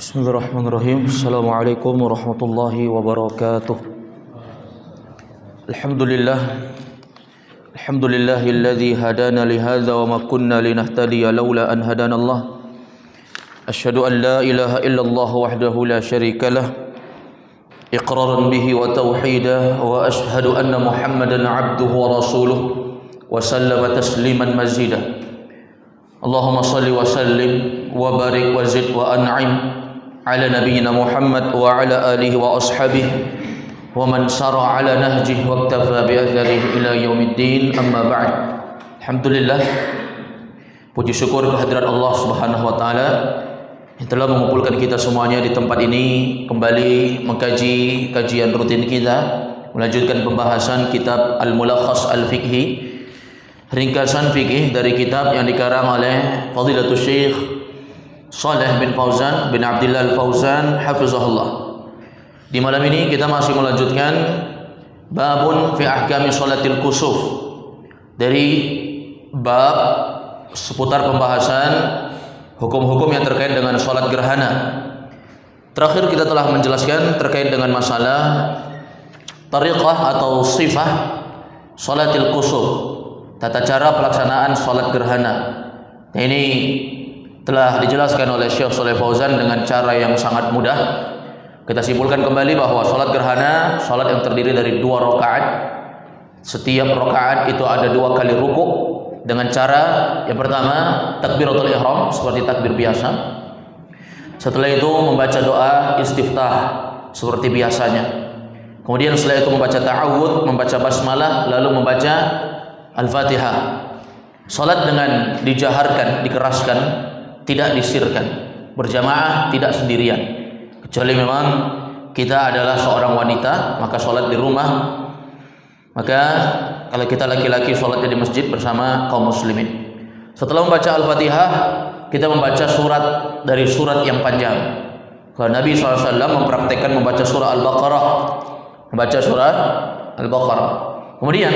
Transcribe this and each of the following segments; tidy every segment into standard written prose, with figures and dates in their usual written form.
Bismillahirrahmanirrahim. Assalamualaikum warahmatullahi wabarakatuh. Alhamdulillahilladzi hadana li hadza wa ma kunna linahtadiya laula an hadanallah. Asyhadu an la ilaha illallah wahdahu la syarika lah iqraran bihi wa tauhida wa asyhadu anna Muhammadan 'abduhu wa rasuluh wa sallama tasliman mazida. Allahumma shalli wa sallim wa barik wa zid wa an'im ala nabiyyina Muhammad wa ala alihi wa ashabihi wa man sara ala nahjihi wa iktafa bi atharihi ila yaumiddin, amma ba'd. Alhamdulillah, puji syukur kehadirat Allah Subhanahu wa taala yang telah mengumpulkan kita semuanya di tempat ini kembali mengkaji kajian rutin kita, melanjutkan pembahasan kitab Al-Mulakhas Al-Fiqhi, ringkasan fikih dari kitab yang dikarang oleh Fadilatul Syekh Shalih bin Fauzan bin Abdillah Al-Fauzan hafizahullah. Di malam ini kita masih melanjutkan babun fi ahkami sholatil kusuf, dari bab seputar pembahasan hukum-hukum yang terkait dengan sholat gerhana. Terakhir kita telah menjelaskan terkait dengan masalah tariqah atau sifah sholatil kusuf, tata cara pelaksanaan sholat gerhana. Nah, ini telah dijelaskan oleh Syekh Shalih Fauzan dengan cara yang sangat mudah. Kita simpulkan kembali bahwa sholat gerhana, sholat yang terdiri dari 2 rakaat. Setiap rakaat itu ada 2 kali rukuk dengan cara yang pertama takbiratul ihram seperti takbir biasa. Setelah itu membaca doa istiftah seperti biasanya. Kemudian setelah itu membaca ta'awudz, membaca basmalah, lalu membaca Al-Fatihah. Sholat dengan dijaharkan, dikeraskan, tidak disirkan, berjamaah, tidak sendirian. Kecuali memang kita adalah seorang wanita, maka sholat di rumah. Maka kalau kita laki-laki, sholatnya di masjid bersama kaum muslimin. Setelah membaca Al-Fatihah, kita membaca surat dari surat yang panjang. Kalau Nabi SAW mempraktekkan membaca surah Al-Baqarah, membaca surah Al-Baqarah. Kemudian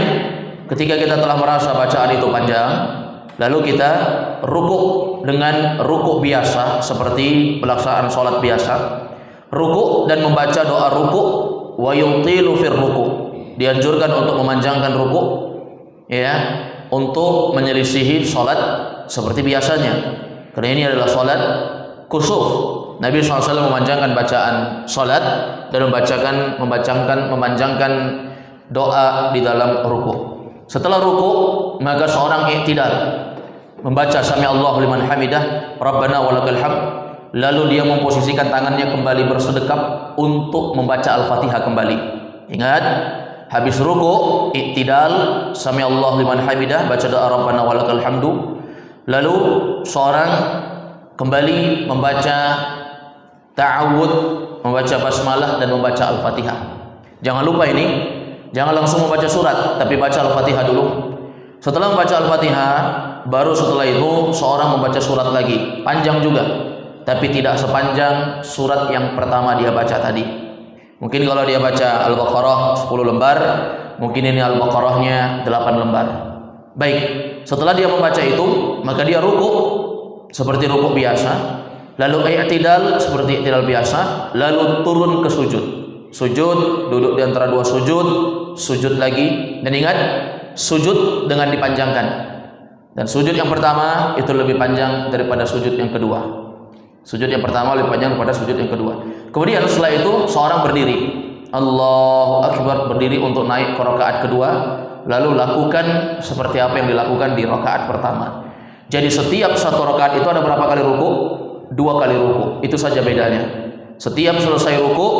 ketika kita telah merasa bacaan itu panjang, lalu kita rukuk dengan rukuk biasa seperti pelaksanaan sholat biasa. Rukuk dan membaca doa rukuk, wa yutilu fir rukuk. Dianjurkan untuk memanjangkan rukuk, ya, untuk menyelisihi sholat seperti biasanya. Karena ini adalah sholat kusuf. Nabi SAW memanjangkan bacaan sholat dan memanjangkan doa di dalam rukuk. Setelah rukuk, maka seorang i'tidal, membaca sami Allahu liman hamidah, Rabbana walakal hamd, lalu dia memposisikan tangannya kembali bersedekap untuk membaca Al-Fatihah kembali. Ingat, habis rukuk, i'tidal, sami Allahu liman hamidah, baca doa Rabbana walakal hamdu, lalu seorang kembali membaca ta'awudz, membaca basmalah dan membaca Al-Fatihah. Jangan lupa ini, jangan langsung membaca surat, tapi baca Al-Fatihah dulu. Setelah membaca Al-Fatihah, baru setelah itu seorang membaca surat lagi, panjang juga, tapi tidak sepanjang surat yang pertama dia baca tadi. Mungkin kalau dia baca Al-Baqarah 10 lembar, mungkin ini Al-Baqarahnya 8 lembar. Baik, setelah dia membaca itu, maka dia rukuk seperti rukuk biasa, lalu i'tidal seperti i'tidal biasa, lalu turun ke sujud. Sujud, duduk di antara 2 sujud, sujud lagi, dan ingat, sujud dengan dipanjangkan. Dan sujud yang pertama itu lebih panjang daripada sujud yang kedua. Sujud yang pertama lebih panjang daripada sujud yang kedua. Kemudian setelah itu seorang berdiri, Allahu Akbar, berdiri untuk naik ke rakaat kedua, lalu lakukan seperti apa yang dilakukan di rakaat pertama. Jadi setiap satu rakaat itu ada berapa kali rukuk? 2 kali rukuk. Itu saja bedanya. Setiap selesai rukuk,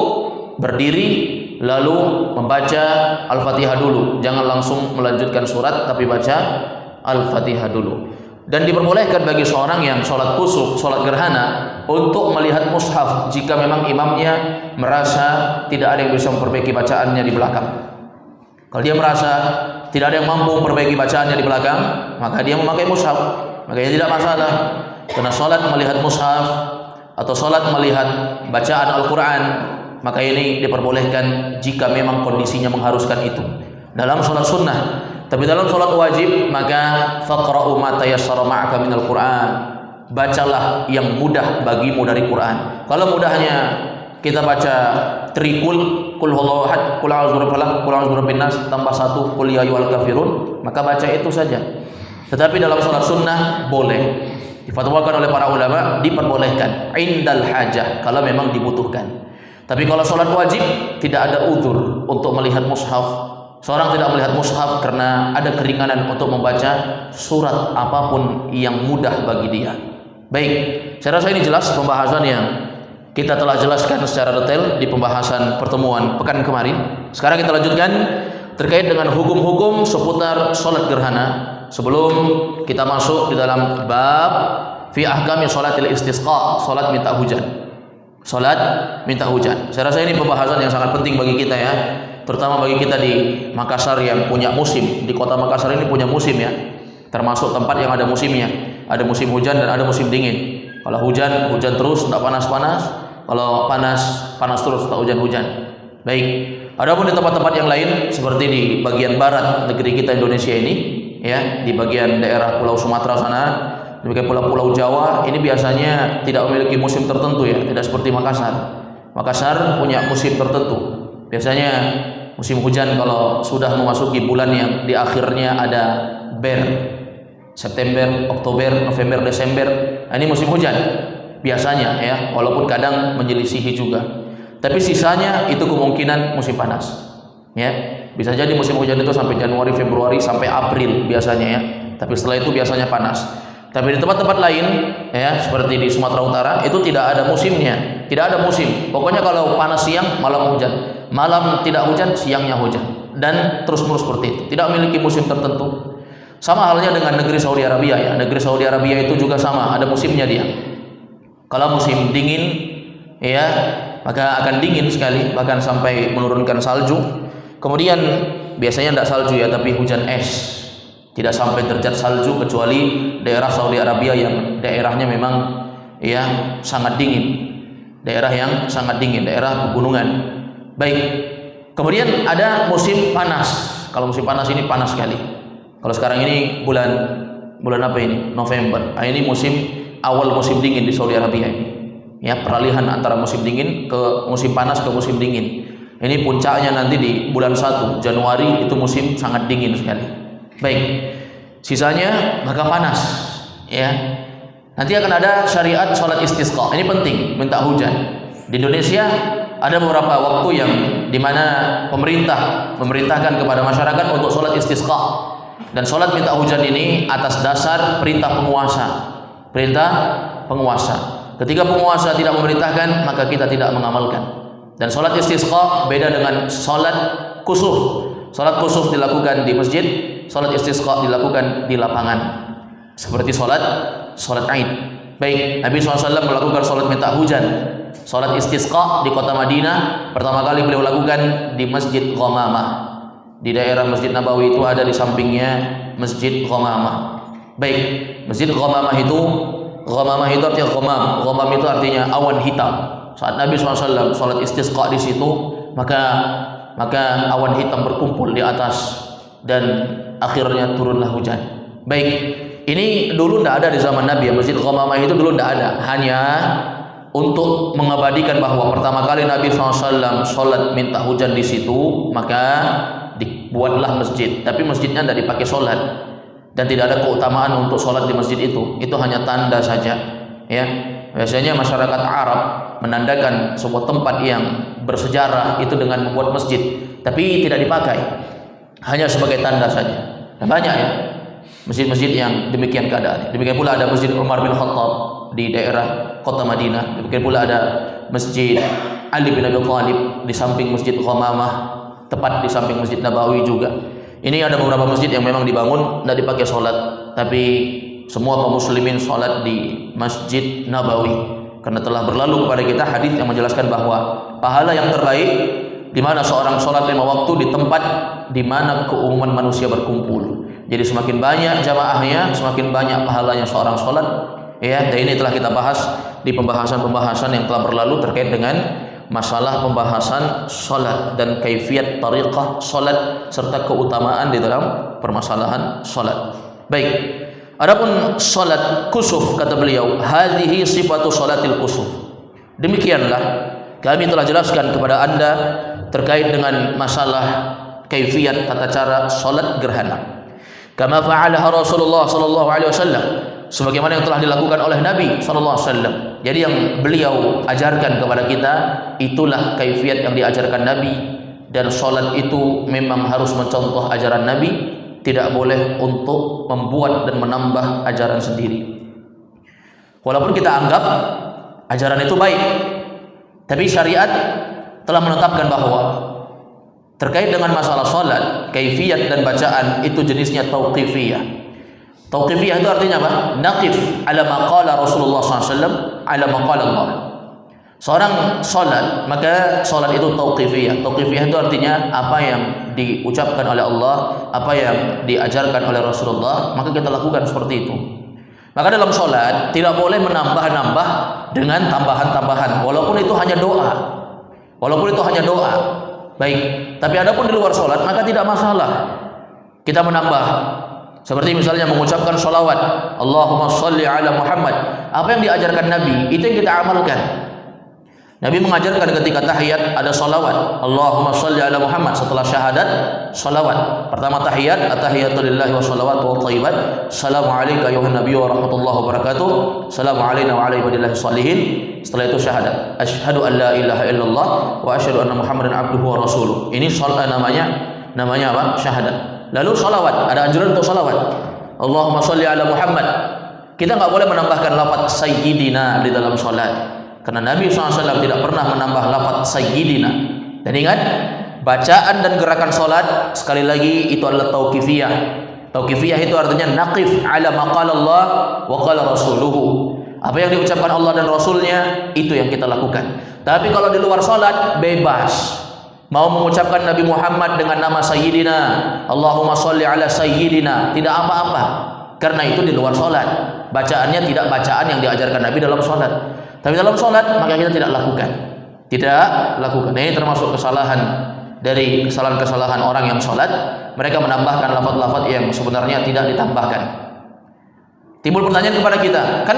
berdiri, lalu membaca Al-Fatihah dulu. Jangan langsung melanjutkan surat, tapi baca Al-Fatihah dulu. Dan diperbolehkan bagi seorang yang sholat kusuf, sholat gerhana, untuk melihat mushaf jika memang imamnya merasa tidak ada yang bisa memperbaiki bacaannya di belakang. Kalau dia merasa tidak ada yang mampu memperbaiki bacaannya di belakang, maka dia memakai mushaf. Makanya tidak masalah. Karena sholat melihat mushaf atau sholat melihat bacaan Al-Quran, maka ini diperbolehkan jika memang kondisinya mengharuskan itu dalam sholat sunnah. Tapi dalam sholat wajib, maka faqra'u ma tayassara ma'aka minal Qur'an, bacalah yang mudah bagimu dari Quran. Kalau mudahnya kita baca trikul, kul huwallahu ahad, kul a'udzu birabbil falaq, kul a'udzu birabbin nas tambah 1 kul ya ayyuhal kafirun, maka baca itu saja. Tetapi dalam salat sunnah boleh, difatwakan oleh para ulama diperbolehkan indal hajah, kalau memang dibutuhkan. Tapi kalau salat wajib tidak ada uzur untuk melihat mushaf. Seorang tidak melihat mushaf karena ada keringanan untuk membaca surat apapun yang mudah bagi dia. Baik, saya rasa ini jelas pembahasan yang kita telah jelaskan secara detail di pembahasan pertemuan pekan kemarin. Sekarang kita lanjutkan terkait dengan hukum-hukum seputar salat gerhana. Sebelum kita masuk di dalam bab fi ahkami sholatil istisqa, salat minta hujan. Salat minta hujan. Saya rasa ini pembahasan yang sangat penting bagi kita ya, terutama bagi kita di Makassar yang punya musim. Di kota Makassar ini punya musim ya, termasuk tempat yang ada musimnya. Ada musim hujan dan ada musim dingin. Kalau hujan, hujan terus, tidak panas-panas. Kalau panas, panas terus, tak hujan-hujan. Baik. Adapun di tempat-tempat yang lain seperti di bagian barat negeri kita Indonesia ini, ya, di bagian daerah Pulau Sumatera sana, di bagian pulau-pulau Jawa, ini biasanya tidak memiliki musim tertentu ya, tidak seperti Makassar. Makassar punya musim tertentu. Biasanya musim hujan kalau sudah memasuki bulan yang di akhirnya ada ber, September, Oktober, November, Desember, ini musim hujan biasanya ya, walaupun kadang menyelisihi juga. Tapi sisanya itu kemungkinan musim panas. Ya, bisa jadi musim hujan itu sampai Januari, Februari sampai April biasanya ya. Tapi setelah itu biasanya panas. Tapi di tempat-tempat lain ya, seperti di Sumatera Utara itu tidak ada musimnya, tidak ada musim. Pokoknya kalau panas siang, malam hujan. Malam tidak hujan, siangnya hujan. Dan terus-menerus seperti itu. Tidak memiliki musim tertentu. Sama halnya dengan negeri Saudi Arabia ya. Negeri Saudi Arabia itu juga sama, ada musimnya dia. Kalau musim dingin ya, maka akan dingin sekali, bahkan sampai menurunkan salju. Kemudian biasanya tidak salju ya, tapi hujan es. Tidak sampai derajat salju kecuali daerah Saudi Arabia yang daerahnya memang ya sangat dingin. Daerah yang sangat dingin, daerah pegunungan. Baik. Kemudian ada musim panas. Kalau musim panas ini panas sekali. Kalau sekarang ini bulan apa ini? November. Ini awal musim dingin di Saudi Arabia ini. Ya, peralihan antara musim dingin ke musim panas ke musim dingin. Ini puncaknya nanti di bulan 1 Januari, itu musim sangat dingin sekali. Baik. Sisanya maka panas, ya. Nanti akan ada syariat salat istisqa. Ini penting, minta hujan. Di Indonesia ada beberapa waktu yang dimana pemerintah memerintahkan kepada masyarakat untuk salat istisqa. Dan salat minta hujan ini atas dasar perintah penguasa. Perintah penguasa. Ketika penguasa tidak memerintahkan, maka kita tidak mengamalkan. Dan salat istisqa beda dengan salat kusuf. Salat kusuf dilakukan di masjid, salat istisqa dilakukan di lapangan. Seperti salat Aid. Baik, Nabi SAW melakukan salat minta hujan, salat istisqa di kota Madinah. Pertama kali beliau lakukan di Masjid Ghamamah. Di daerah Masjid Nabawi itu ada di sampingnya Masjid Ghamamah. Baik, Masjid Ghamamah itu artinya ghamam itu artinya awan hitam. Saat Nabi SAW salat istisqa di situ, maka awan hitam berkumpul di atas dan akhirnya turunlah hujan. Baik, ini dulu tidak ada di zaman Nabi ya. Masjid Ghamamah itu dulu tidak ada, hanya untuk mengabadikan bahwa pertama kali Nabi SAW sholat minta hujan di situ, maka dibuatlah masjid. Tapi masjidnya tidak dipakai sholat dan tidak ada keutamaan untuk sholat di masjid itu. Itu hanya tanda saja ya. Biasanya masyarakat Arab menandakan sebuah tempat yang bersejarah itu dengan membuat masjid, tapi tidak dipakai, hanya sebagai tanda saja. Dan banyak ya masjid-masjid yang demikian keadaannya. Demikian pula ada Masjid Umar bin Khattab di daerah kota Madinah. Demikian pula ada Masjid Ali bin Abi Thalib di samping Masjid Ghamamah, tepat di samping Masjid Nabawi juga. Ini ada beberapa masjid yang memang dibangun tidak dipakai sholat, tapi semua kaum muslimin sholat di Masjid Nabawi, karena telah berlalu kepada kita hadis yang menjelaskan bahwa pahala yang terbaik di mana seorang sholat 5 waktu di tempat di mana keumuman manusia berkumpul. Jadi semakin banyak jamaahnya, semakin banyak pahalanya seorang sholat. Ya, dan ini telah kita bahas di pembahasan-pembahasan yang telah berlalu terkait dengan masalah pembahasan sholat dan kaifiat tariqah sholat serta keutamaan di dalam permasalahan sholat. Baik, Adapun salat kusuf, kata beliau, hadhihi sifatu salatil kusuf. Demikianlah kami telah jelaskan kepada Anda terkait dengan masalah kaifiyat tata cara salat gerhana. Kama fa'alaha Rasulullah sallallahu alaihi wasallam, sebagaimana yang telah dilakukan oleh Nabi sallallahu alaihi wasallam. Jadi yang beliau ajarkan kepada kita itulah kaifiyat yang diajarkan Nabi, dan salat itu memang harus mencontoh ajaran Nabi. Tidak boleh untuk membuat dan menambah ajaran sendiri. Walaupun kita anggap ajaran itu baik, tapi syariat telah menetapkan bahwa terkait dengan masalah salat, kaifiyat dan bacaan itu jenisnya tauqifiyah. Tauqifiyah itu artinya apa? Naqif ala ma qala Rasulullah SAW, ala ma qala Allah. Seorang salat, maka salat itu tauqifiyah. Tauqifiyah itu artinya apa yang diucapkan oleh Allah, apa yang diajarkan oleh Rasulullah, maka kita lakukan seperti itu. Maka dalam salat tidak boleh menambah-nambah dengan tambahan-tambahan, walaupun itu hanya doa. Walaupun itu hanya doa. Baik, tapi adapun di luar salat maka tidak masalah kita menambah. Seperti misalnya mengucapkan sholawat, Allahumma sholli ala Muhammad. Apa yang diajarkan Nabi, itu yang kita amalkan. Nabi mengajarkan ketika tahiyat ada salawat, Allahumma sholli ala Muhammad. Setelah syahadat, salawat. Pertama tahiyat, at-tahiyatu lillahi wa salawat wa thayyibat. Assalamu alayka ayuhan nabiyyu wa rahmatullahi wa barakatuh. Assalamu alayna wa ala ibadillahi shalihin. Setelah itu syahadat, asyhadu an la ilaha illallah wa asyhadu anna Muhammadan abduhu wa rasuluh. Ini namanya apa? Syahadat. Lalu salawat, ada anjuran untuk salawat. Allahumma sholli ala Muhammad. Kita enggak boleh menambahkan lafaz sayyidina di dalam salat. Karena Nabi SAW tidak pernah menambah lafaz sayyidina. Dan ingat, bacaan dan gerakan salat sekali lagi itu adalah tauqifiyah. Tauqifiyah itu artinya naqif ala ma qala Allah wa qala rasuluhu. Apa yang diucapkan Allah dan Rasulnya, itu yang kita lakukan. Tapi kalau di luar salat, bebas. Mau mengucapkan Nabi Muhammad dengan nama sayyidina, Allahumma sholli ala sayyidina, tidak apa-apa. Karena itu di luar salat. Bacaannya tidak bacaan yang diajarkan Nabi dalam salat. Tapi dalam sholat maka kita tidak lakukan. Tidak lakukan. Nah, ini termasuk kesalahan dari kesalahan-kesalahan orang yang sholat. Mereka menambahkan lafaz-lafaz yang sebenarnya tidak ditambahkan. Timbul pertanyaan kepada kita, kan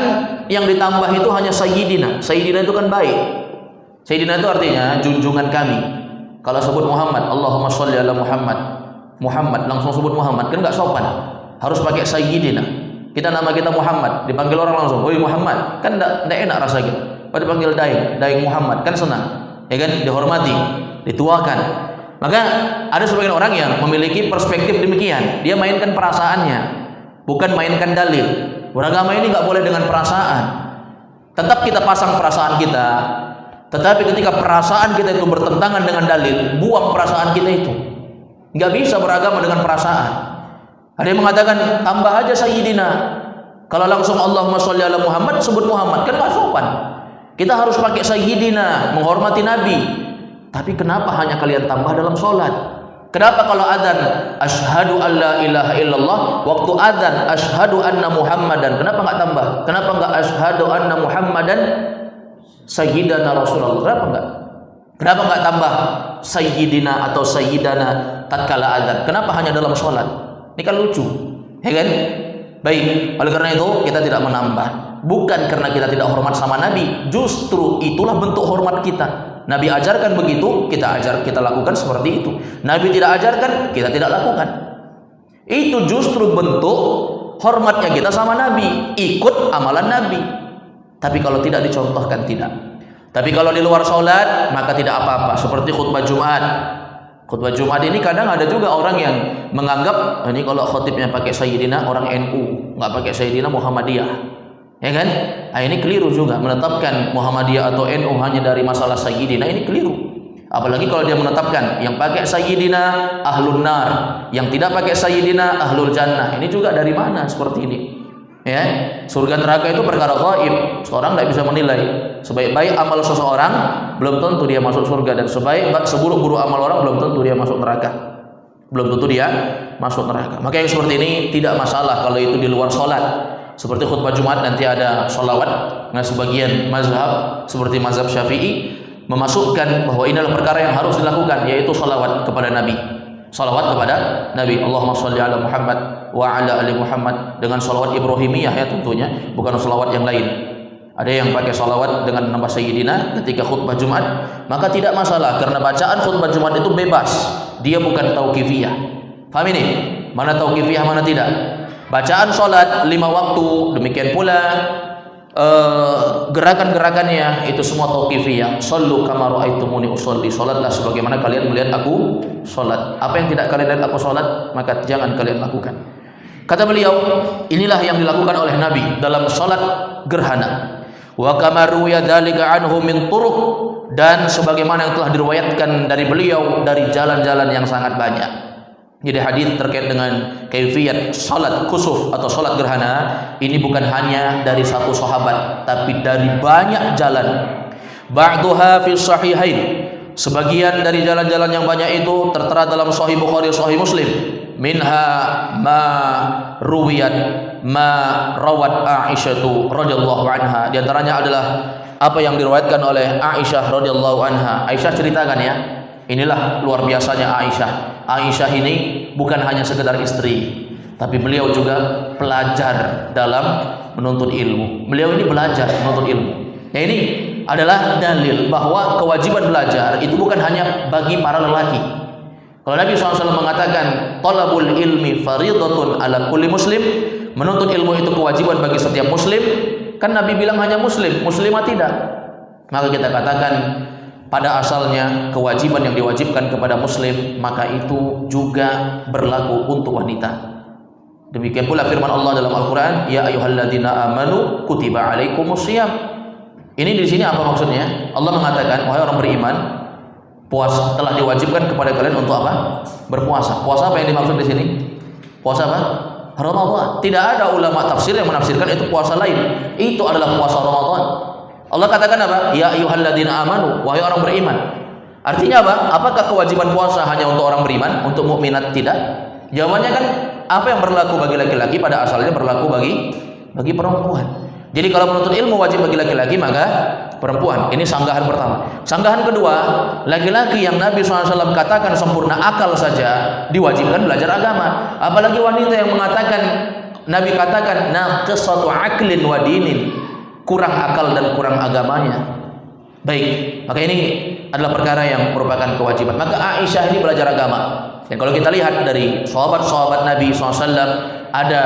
yang ditambah itu hanya sayyidina. Sayyidina itu kan baik. Sayyidina itu artinya junjungan kami. Kalau sebut Muhammad, Allahumma sholli ala Muhammad, Muhammad langsung sebut Muhammad, kan nggak sopan. Harus pakai sayyidina. Kita nama kita Muhammad, dipanggil orang langsung, "Woi Muhammad." Kan enggak enak rasa kita. Pada dipanggil Daeng Muhammad, kan senang. Ya kan, dihormati, dituakan. Maka ada sebagian orang yang memiliki perspektif demikian. Dia mainkan perasaannya, bukan mainkan dalil. Beragama ini enggak boleh dengan perasaan. Tetap kita pasang perasaan kita. Tetapi ketika perasaan kita itu bertentangan dengan dalil, buang perasaan kita itu. Enggak bisa beragama dengan perasaan. Ada yang mengatakan tambah aja sayyidina. Kalau langsung Allahumma sholli ala Muhammad sebut Muhammad, kan nggak sopan. Kita harus pakai sayyidina, menghormati Nabi. Tapi kenapa hanya kalian tambah dalam sholat? Kenapa kalau adzan asyhadu an la ilaha illallah, waktu adzan asyhadu anna Muhammadan, kenapa nggak tambah? Kenapa nggak asyhadu anna Muhammadan sayyidana Rasulullah? Kenapa nggak? Kenapa nggak tambah sayyidina atau sayyidana tatkala adzan? Kenapa hanya dalam sholat? Ini kan lucu, ya kan? Baik, oleh karena itu kita tidak menambah. Bukan karena kita tidak hormat sama Nabi, justru itulah bentuk hormat kita. Nabi ajarkan begitu, kita lakukan seperti itu. Nabi tidak ajarkan, kita tidak lakukan. Itu justru bentuk hormatnya kita sama Nabi, ikut amalan Nabi. Tapi kalau tidak dicontohkan, tidak. Tapi kalau di luar sholat, maka tidak apa-apa. Seperti khutbah Jumat. Khutbah Jumat ini kadang ada juga orang yang menganggap ini kalau khotibnya pakai sayyidina orang NU, nggak pakai sayyidina Muhammadiyah, ya kan? Nah, ini keliru juga menetapkan Muhammadiyah atau NU hanya dari masalah sayyidina, ini keliru. Apalagi kalau dia menetapkan yang pakai sayyidina ahlun nar, yang tidak pakai sayyidina ahlul jannah. Ini juga dari mana seperti ini? Ya, surga neraka itu perkara gaib. Seorang tidak bisa menilai. Sebaik-baik amal seseorang belum tentu dia masuk surga, dan seburuk-buruk amal orang belum tentu dia masuk neraka. Belum tentu dia masuk neraka. Maka yang seperti ini tidak masalah kalau itu di luar sholat. Seperti khutbah Jumat nanti ada sholawat. Nah, sebagian mazhab seperti mazhab Syafi'i memasukkan bahwa ini adalah perkara yang harus dilakukan, yaitu sholawat kepada Nabi. Sholawat kepada Nabi. Allahumma sholli ala Muhammad wa ala ali Muhammad dengan salawat Ibrahimiyah ya tentunya, bukan salawat yang lain. Ada yang pakai salawat dengan nama Sayyidina ketika khutbah Jumat, maka tidak masalah karena bacaan khutbah Jumat itu bebas. Dia bukan tauqifiyah. Paham ini? Mana tauqifiyah, mana tidak? Bacaan salat 5 waktu, demikian pula gerakan-gerakannya itu semua tauqifiyah. Shallu kama raaitumuni usolli, salatlah sebagaimana kalian melihat aku salat. Apa yang tidak kalian lihat aku salat, maka jangan kalian lakukan. Kata beliau, inilah yang dilakukan oleh Nabi dalam salat gerhana. Wa kama ruwiya dzalika anhu min turuq, dan sebagaimana yang telah diriwayatkan dari beliau dari jalan-jalan yang sangat banyak. Jadi hadis terkait dengan kaifiyat salat kusuf atau salat gerhana ini bukan hanya dari satu sahabat, tapi dari banyak jalan. Ba'duha fi sahihain, sebagian dari jalan-jalan yang banyak itu tertera dalam Sahih Bukhari, Sahih Muslim. Minha ma ruwiyat ma rawat Aisyah radhiyallahu anha. Di antaranya adalah apa yang diriwayatkan oleh Aisyah radhiyallahu anha. Aisyah ceritakan ya, inilah luar biasanya Aisyah. Aisyah ini bukan hanya sekedar istri, tapi beliau juga pelajar dalam menuntut ilmu. Beliau ini belajar menuntut ilmu. Ya, ini adalah dalil bahwa kewajiban belajar itu bukan hanya bagi para lelaki. Kalau Nabi SAW mengatakan talabul ilmi faridatun ala kulli muslim, menuntut ilmu itu kewajiban bagi setiap muslim, kan Nabi bilang hanya muslim, muslimah tidak. Maka kita katakan pada asalnya kewajiban yang diwajibkan kepada muslim, maka itu juga berlaku untuk wanita. Demikian pula firman Allah dalam Al-Qur'an, ya ayyuhalladzina amanu kutiba alaikumusiyam. Ini di sini apa maksudnya? Allah mengatakan, wahai orang beriman, puasa telah diwajibkan kepada kalian untuk apa? Berpuasa. Puasa apa yang dimaksud di sini? Puasa apa? Ramadan. Tidak ada ulama tafsir yang menafsirkan itu puasa lain. Itu adalah puasa Ramadan. Allah katakan apa? Ya ayyuhalladzina amanu, wahai orang beriman. Artinya apa? Apakah kewajiban puasa hanya untuk orang beriman, untuk mukminat tidak? Jawabannya kan apa yang berlaku bagi laki-laki pada asalnya berlaku bagi perempuan. Jadi kalau menuntut ilmu wajib bagi laki-laki, maka perempuan. Ini sanggahan pertama. Sanggahan kedua, laki-laki yang Nabi SAW katakan sempurna akal saja diwajibkan belajar agama. Apalagi wanita yang mengatakan, Nabi katakan naqisatu aklin wa dinin, kurang akal dan kurang agamanya. Baik, maka ini adalah perkara yang merupakan kewajiban. Maka Aisyah ini belajar agama. Dan kalau kita lihat dari sahabat-sahabat Nabi SAW, ada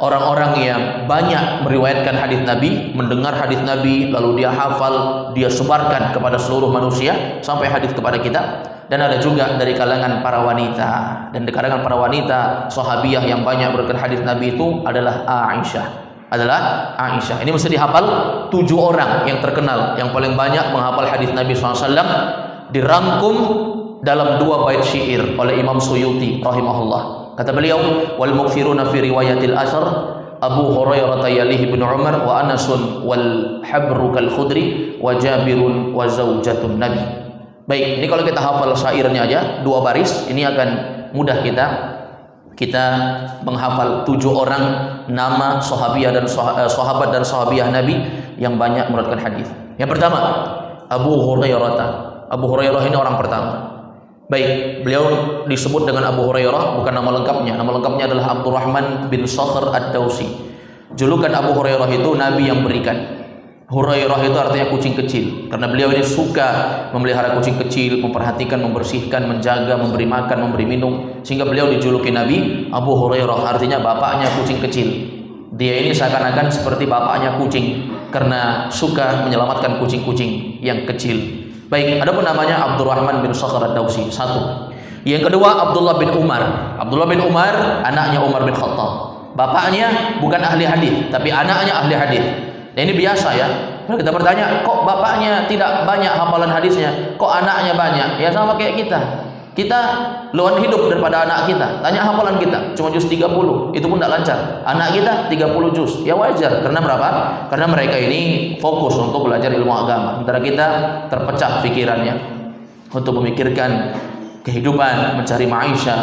orang-orang yang banyak meriwayatkan hadis Nabi, mendengar hadis Nabi, lalu dia hafal, dia sebarkan kepada seluruh manusia sampai hadis kepada kita. Dan ada juga dari kalangan para wanita. Dan di kalangan para wanita, sahabiyah yang banyak beriwayatkan hadis Nabi itu adalah Aisyah. Ini mesti dihafal 7 orang yang terkenal, yang paling banyak menghafal hadis Nabi SAW, dirangkum dalam 2 bait syair oleh Imam Suyuti rahimahullah. Kata beliau, wal mukfiruna fi riwayatil asar Abu Hurairah yalihi bin Umar wa Anasun wal habru kal khudri wa Jabirun wa zaujatun Nabi. Baik, ini kalau kita hafal syairnya aja 2 baris, ini akan mudah kita menghafal 7 orang nama sahabiah dan sahabat dan sahabiah Nabi yang banyak meriwayatkan hadis. Yang pertama, Abu Hurairah. Abu Hurairah ini orang pertama. Baik, beliau disebut dengan Abu Hurairah, bukan nama lengkapnya. Nama lengkapnya adalah Abdurrahman bin Sakhr ad-Dausi. Julukan Abu Hurairah itu Nabi yang berikan. Hurairah itu artinya kucing kecil, karena beliau ini suka memelihara kucing kecil, memperhatikan, membersihkan, menjaga, memberi makan, memberi minum, sehingga beliau dijuluki Nabi Abu Hurairah, artinya bapaknya kucing kecil. Dia ini seakan-akan seperti bapaknya kucing karena suka menyelamatkan kucing-kucing yang kecil. Baik, adapun namanya Abdurrahman bin Sakhr ad-Dausi, 1. Yang kedua Abdullah bin Umar. Abdullah bin Umar anaknya Umar bin Khattab. Bapaknya bukan ahli hadis, tapi anaknya ahli hadis. Nah, ini biasa ya. Kalau kita bertanya, kok bapaknya tidak banyak hafalan hadisnya, kok anaknya banyak? Ya sama kayak kita. Kita luan hidup daripada anak kita. Tanya hafalan kita, cuma juz 30, itu pun tidak lancar. Anak kita 30 juz. Ya wajar, karena berapa? Karena mereka ini fokus untuk belajar ilmu agama. Sementara kita terpecah pikirannya untuk memikirkan kehidupan, mencari maisha.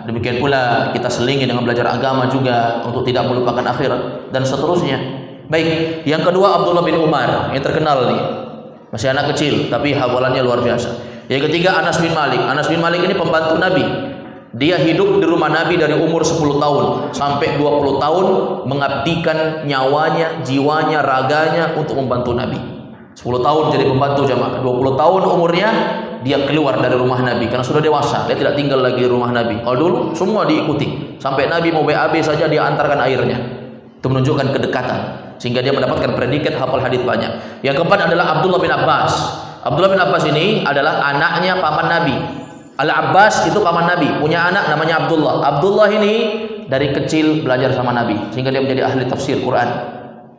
Demikian pula kita selingi dengan belajar agama juga untuk tidak melupakan akhirat dan seterusnya. Baik, yang kedua Abdullah bin Umar, yang terkenal nih. Masih anak kecil tapi hafalannya luar biasa. Yang ketiga Anas bin Malik. Anas bin Malik ini pembantu Nabi. Dia hidup di rumah Nabi dari umur 10 tahun sampai 20 tahun, mengabdikan nyawanya, jiwanya, raganya untuk membantu Nabi. 10 tahun jadi pembantu jamaah. 20 tahun umurnya dia keluar dari rumah Nabi karena sudah dewasa. Dia tidak tinggal lagi di rumah Nabi. Kalau dulu semua diikuti. Sampai Nabi mau BAB saja dia antarkan airnya. Itu menunjukkan kedekatan sehingga dia mendapatkan predikat hafal hadis banyak. Yang keempat adalah Abdullah bin Abbas. Abdullah bin Abbas ini adalah anaknya paman Nabi. Al-Abbas itu paman Nabi, punya anak namanya Abdullah. Abdullah ini dari kecil belajar sama Nabi sehingga dia menjadi ahli tafsir Quran.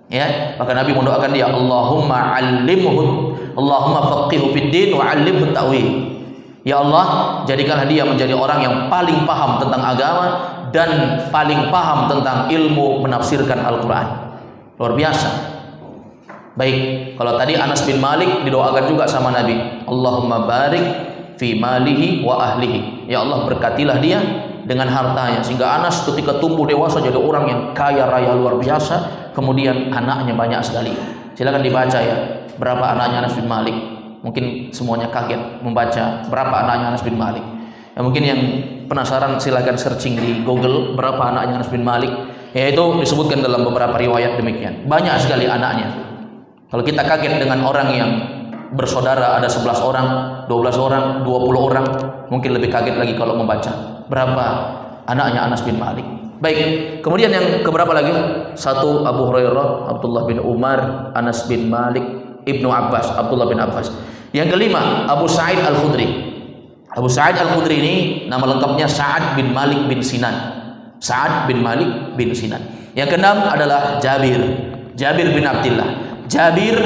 Ya, maka Nabi mendoakan dia, Allahumma 'allimhu, Allahumma faqihhu fid din wa 'allimhu ta'wil. Ya Allah, jadikanlah dia menjadi orang yang paling paham tentang agama dan paling paham tentang ilmu menafsirkan Al-Quran. Luar biasa. Baik, kalau tadi Anas bin Malik didoakan juga sama Nabi, Allahumma barik fi malihi wa ahlihi. Ya Allah, berkatilah dia dengan hartanya sehingga Anas ketika tumbuh dewasa jadi orang yang kaya raya luar biasa. Kemudian anaknya banyak sekali. Silakan dibaca ya, berapa anaknya Anas bin Malik. Mungkin semuanya kaget membaca berapa anaknya Anas bin Malik. Ya, mungkin yang penasaran silakan searching di Google berapa anaknya Anas bin Malik. Yaitu disebutkan dalam beberapa riwayat demikian. Banyak sekali anaknya. Kalau kita kaget dengan orang yang bersaudara ada 11 orang, 12 orang, 20 orang, mungkin lebih kaget lagi kalau membaca berapa anaknya Anas bin Malik. Baik, kemudian yang keberapa lagi? Satu, Abu Hurairah, Abdullah bin Umar, Anas bin Malik, Ibnu Abbas, Abdullah bin Abbas. Yang kelima, Abu Sa'id Al-Khudri. Abu Sa'id Al-Khudri ini nama lengkapnya Sa'ad bin Malik bin Sinan. Sa'ad bin Malik bin Sinan. Yang keenam adalah Jabir, Jabir bin Abdullah. Jabir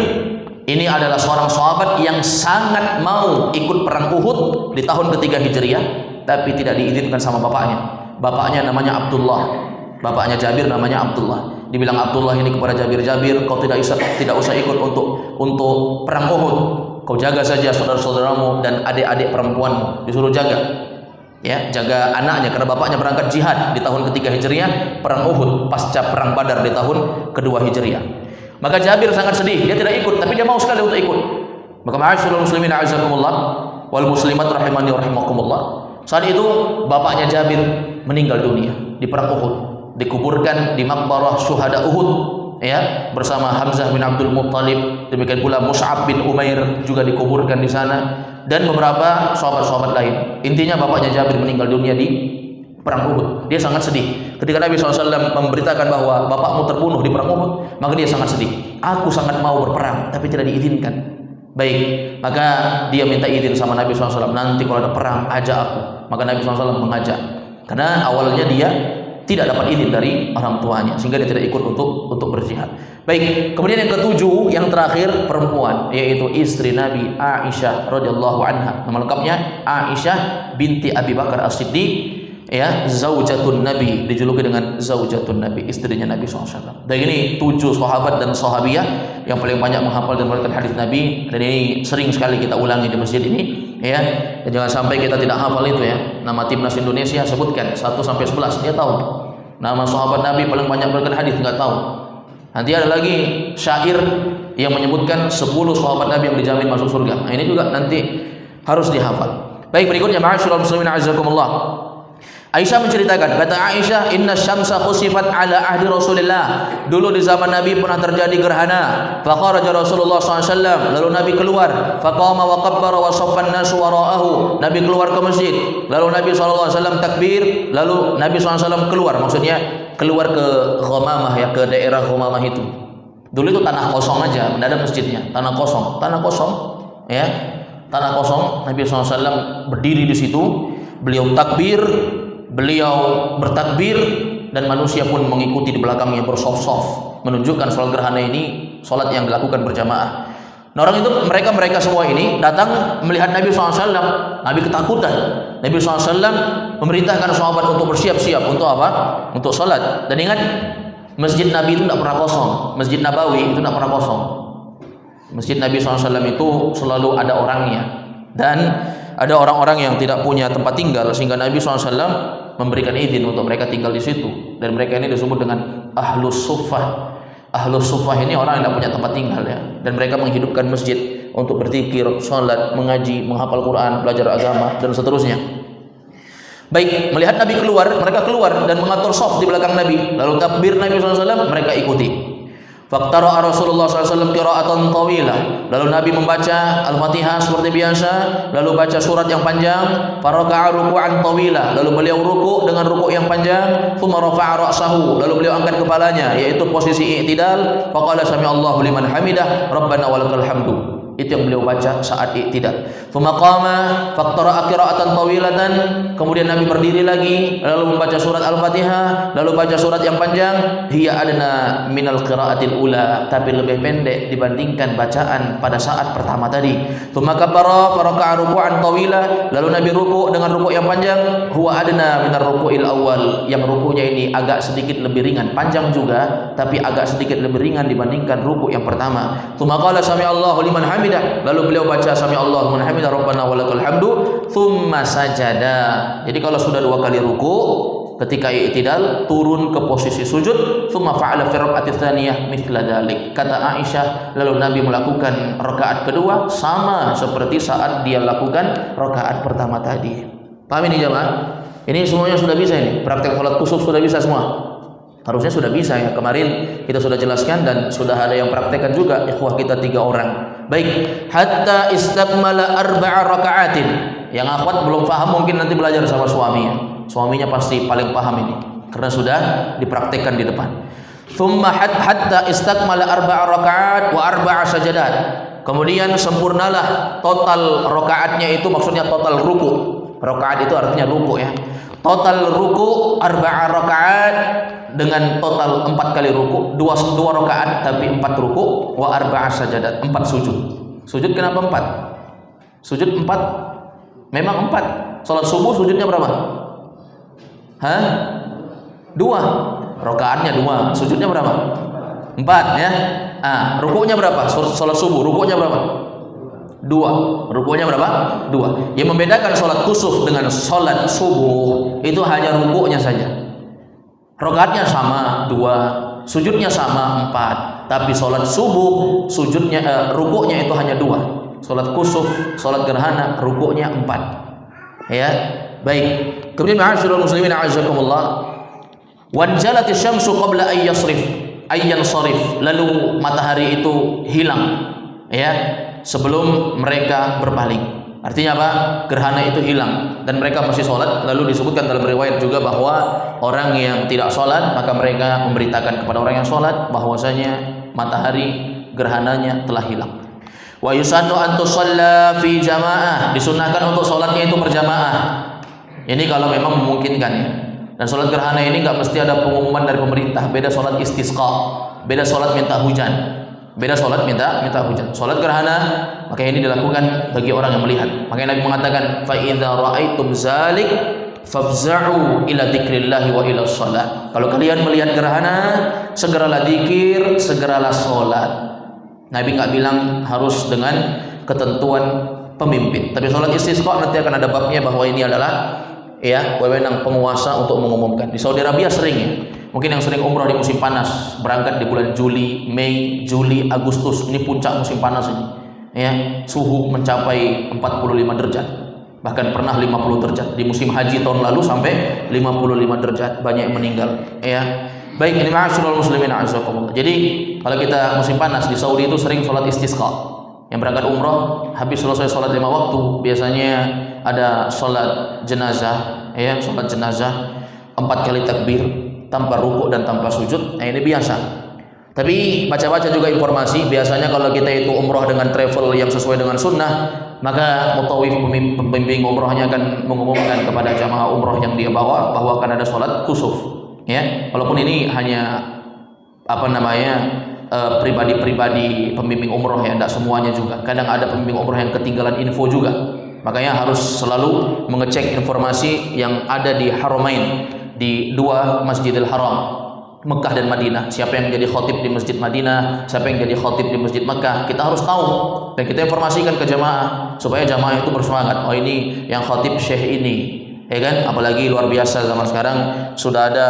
ini adalah seorang sahabat yang sangat mau ikut perang Uhud di tahun ketiga Hijriah, tapi tidak diizinkan sama bapaknya. Bapaknya namanya Abdullah. Bapaknya Jabir namanya Abdullah. Dibilang Abdullah ini kepada Jabir, Jabir, kau tidak usah ikut untuk perang Uhud. Kau jaga saja saudara-saudaramu dan adik-adik perempuanmu. Disuruh jaga. Ya, jaga anaknya karena bapaknya berangkat jihad di tahun ketiga Hijriah, perang Uhud pasca perang Badar di tahun kedua Hijriah. Maka Jabir sangat sedih, dia tidak ikut, tapi dia mau sekali untuk ikut. Maka ma'asyiral muslimin a'azzakumullah wal muslimat rahimani wa rahimakumullah. Saat itu bapaknya Jabir meninggal dunia di perang Uhud, dikuburkan di maqbarah syuhada Uhud ya bersama Hamzah bin Abdul Muttalib, demikian pula Mus'ab bin Umair juga dikuburkan di sana dan beberapa sahabat-sahabat lain. Intinya bapaknya Jabir meninggal dunia di perang Uhud. Dia sangat sedih. Ketika Nabi SAW memberitakan bahwa bapakmu terbunuh di perang Uhud, maka dia sangat sedih. Aku sangat mau berperang, tapi tidak diizinkan. Baik, maka dia minta izin sama Nabi SAW. Nanti kalau ada perang, ajak aku. Maka Nabi SAW mengajak. Karena awalnya dia tidak dapat izin dari orang tuanya, sehingga dia tidak ikut untuk berjihad. Baik, kemudian yang ketujuh, yang terakhir perempuan, yaitu istri Nabi Aisyah radhiyallahu anha. Nama lengkapnya Aisyah binti Abi Bakar As-Siddiq. Ya, zaujatun Nabi, dijuluki dengan zaujatun Nabi, istrinya Nabi SAW. Dan ini 7 sahabat dan sahabiyah yang paling banyak menghafal dan meriwayatkan hadis Nabi, dan ini sering sekali kita ulangi di masjid ini. Ya, dan jangan sampai kita tidak hafal itu ya. Nama timnas Indonesia sebutkan 1 sampai 11, dia tahu. Nama sahabat Nabi paling banyak meriwayatkan hadis enggak tahu. Nanti ada lagi syair yang menyebutkan 10 sahabat Nabi yang dijamin masuk surga. Nah, ini juga nanti harus dihafal. Baik, berikutnya ma'asyiral muslimin a'azzakumullah. Aisyah menceritakan, kata Aisyah, inna syamsa khusifat ala ahdi Rasulillah. Dulu di zaman Nabi pernah terjadi gerhana. Fakharaja Rasulullah SAW, lalu Nabi keluar. Faqama wa qabbara wa saffan nasu wara'ahu. Nabi keluar ke masjid, lalu Nabi SAW takbir, lalu Nabi SAW keluar. Maksudnya keluar ke Ghamamah ya, ke daerah Ghamamah itu. Dulu itu tanah kosong aja, tidak ada masjidnya, tanah kosong ya, tanah kosong. Nabi SAW berdiri di situ, beliau takbir, beliau bertakbir, dan manusia pun mengikuti di belakangnya bersaf-saf, menunjukkan sholat gerhana ini sholat yang dilakukan berjamaah. Nah, orang itu mereka semua ini datang melihat Nabi SAW. Nabi ketakutan. Nabi SAW memerintahkan sahabat untuk bersiap-siap untuk apa? Untuk sholat. Dan ingat, masjid Nabi itu tidak pernah kosong. Masjid Nabawi itu tidak pernah kosong. Masjid Nabi SAW itu selalu ada orangnya, dan ada orang-orang yang tidak punya tempat tinggal, sehingga Nabi SAW memberikan izin untuk mereka tinggal di situ. Dan mereka ini disebut dengan Ahlus Suffah. Ahlus Suffah ini orang yang tidak punya tempat tinggal ya. Dan mereka menghidupkan masjid untuk berzikir, sholat, mengaji, menghafal Quran, belajar agama, dan seterusnya. Baik, melihat Nabi keluar, mereka keluar dan mengatur shaf di belakang Nabi. Lalu takbir Nabi SAW, mereka ikuti. Faqtara'a Rasulullah SAW qira'atan tawilah. Lalu Nabi membaca Al-Fatihah seperti biasa, lalu baca surat yang panjang. Faraka'a ruku'an tawilah. Lalu beliau ruku' dengan ruku' yang panjang. Tsumma rafa'a ra'sahu. Lalu beliau angkat kepalanya, yaitu posisi i'tidal. Faqala sami'allahu liman hamidah, Rabbana walakal hamdu. Itu yang beliau baca saat i'tidal. Tsumma qama faqtara'a qira'atan tawilatan. Kemudian Nabi berdiri lagi, lalu membaca surat Al-Fatihah, lalu baca surat yang panjang. Hiya adna minal qira'atil ula, tapi lebih pendek dibandingkan bacaan pada saat pertama tadi. Tsumma kabbara faraka'a ruku'an tawila. Lalu Nabi ruku' dengan ruku' yang panjang. Huwa adna minar ruku'il awal. Yang ruku'nya ini agak sedikit lebih ringan, panjang juga, tapi agak sedikit lebih ringan dibandingkan ruku' yang pertama. Tsumma qala sami'allahu liman hamidah. Lalu beliau baca sami'allahu liman hamidah, Rabbana walakal hamdu. Tsumma sajada. Jadi kalau sudah 2 kali ruku, ketika i'tidal turun ke posisi sujud. Tsumma fa'ala fi raka'ati tsaniyah mithla dzalik. Kata Aisyah, lalu Nabi melakukan rakaat kedua sama seperti saat dia lakukan rakaat pertama tadi. Paham ini jemaah? Ini semuanya sudah bisa ini. Praktek salat kusuf sudah bisa semua. Harusnya sudah bisa ya. Kemarin kita sudah jelaskan dan sudah ada yang praktekkan juga ikhwah kita 3 orang. Baik, hatta istakmala 4 raka'atin. Yang akhwat belum paham mungkin nanti belajar sama suaminya. Suaminya pasti paling paham ini karena sudah dipraktekkan di depan. Tsumma hatta istakmala 4 raka'at wa 4 sajadat. Kemudian sempurnalah total rakaatnya, itu maksudnya total ruku. Rakaat itu artinya ruku ya. Total ruku 4 rakaat dengan total 4 kali ruku, 2 rakaat tapi 4 ruku, wa 4 sajadat, 4 sujud. Sujud kenapa 4? Sujud 4 memang 4. Salat subuh sujudnya berapa? Hah? 2. Rakaatnya 2, sujudnya berapa? 4 ya. Rukunya berapa? Salat subuh rukunya berapa? 2. Rukunya berapa? 2. Yang membedakan salat kusuf dengan salat subuh itu hanya rukunya saja. Rakaatnya sama 2, sujudnya sama 4. Tapi salat subuh sujudnya rukunya itu hanya 2. Salat kusuf, salat gerhana rukunya 4. Ya. Baik. Kemudian ma'asyiral muslimin a'azzakumullah, wanjalatis syamsu qabla ayyansarif. Lalu matahari itu hilang ya sebelum mereka berpaling. Artinya apa? Gerhana itu hilang dan mereka masih sholat. Lalu disebutkan dalam riwayat juga bahwa orang yang tidak sholat maka mereka memberitakan kepada orang yang sholat bahwasanya matahari gerhananya telah hilang. Wa yusannu an tusalla fi jamaah. Disunnahkan untuk sholatnya itu berjamaah. Ini kalau memang memungkinkan ya. Dan sholat gerhana ini nggak mesti ada pengumuman dari pemerintah. Beda sholat istisqa, beda sholat minta hujan. Beda sholat minta hujan. Sholat gerhana maka ini dilakukan bagi orang yang melihat. Makanya Nabi mengatakan fa idza raaitum zalik fafza'u ila dzikrillah wa ila shalah. Kalau kalian melihat gerhana, segeralah zikir, segeralah sholat. Nabi nggak bilang harus dengan ketentuan pemimpin. Tapi sholat istisqa nanti akan ada babnya bahwa ini adalah ya wewenang penguasa untuk mengumumkan. Di Saudi Arabia sering ya. Mungkin yang sering umrah di musim panas, berangkat di bulan Juli, Mei, Juli, Agustus, ini puncak musim panas ini. Ya, suhu mencapai 45 derajat. Bahkan pernah 50 derajat. Di musim haji tahun lalu sampai 55 derajat, banyak yang meninggal. Ya. Baik, ini ma'asyiral muslimin a'azzakumullah. Jadi, kalau kita musim panas di Saudi itu sering sholat istisqa. Yang berangkat umrah habis selesai sholat 5 waktu, biasanya ada sholat jenazah, ya, sholat jenazah 4 kali takbir tanpa rukuk dan tanpa sujud. Nah, ini biasa. Tapi baca-baca juga informasi, biasanya kalau kita itu umrah dengan travel yang sesuai dengan sunnah, maka mutawif pembimbing umrahnya akan mengumumkan kepada jamaah umrah yang dia bawa bahwa akan ada sholat kusuf. Ya, walaupun ini hanya pribadi-pribadi pembimbing umroh ya, tidak semuanya juga. Kadang ada pembimbing umroh yang ketinggalan info juga. Makanya harus selalu mengecek informasi yang ada di Haramain, di 2 Masjidil Haram, Mekah dan Madinah. Siapa yang jadi khatib di Masjid Madinah, siapa yang jadi khatib di Masjid Mekah, kita harus tahu dan kita informasikan ke jamaah supaya jamaah itu bersemangat. Oh, ini yang khatib syekh ini, ya kan? Apalagi luar biasa zaman sekarang sudah ada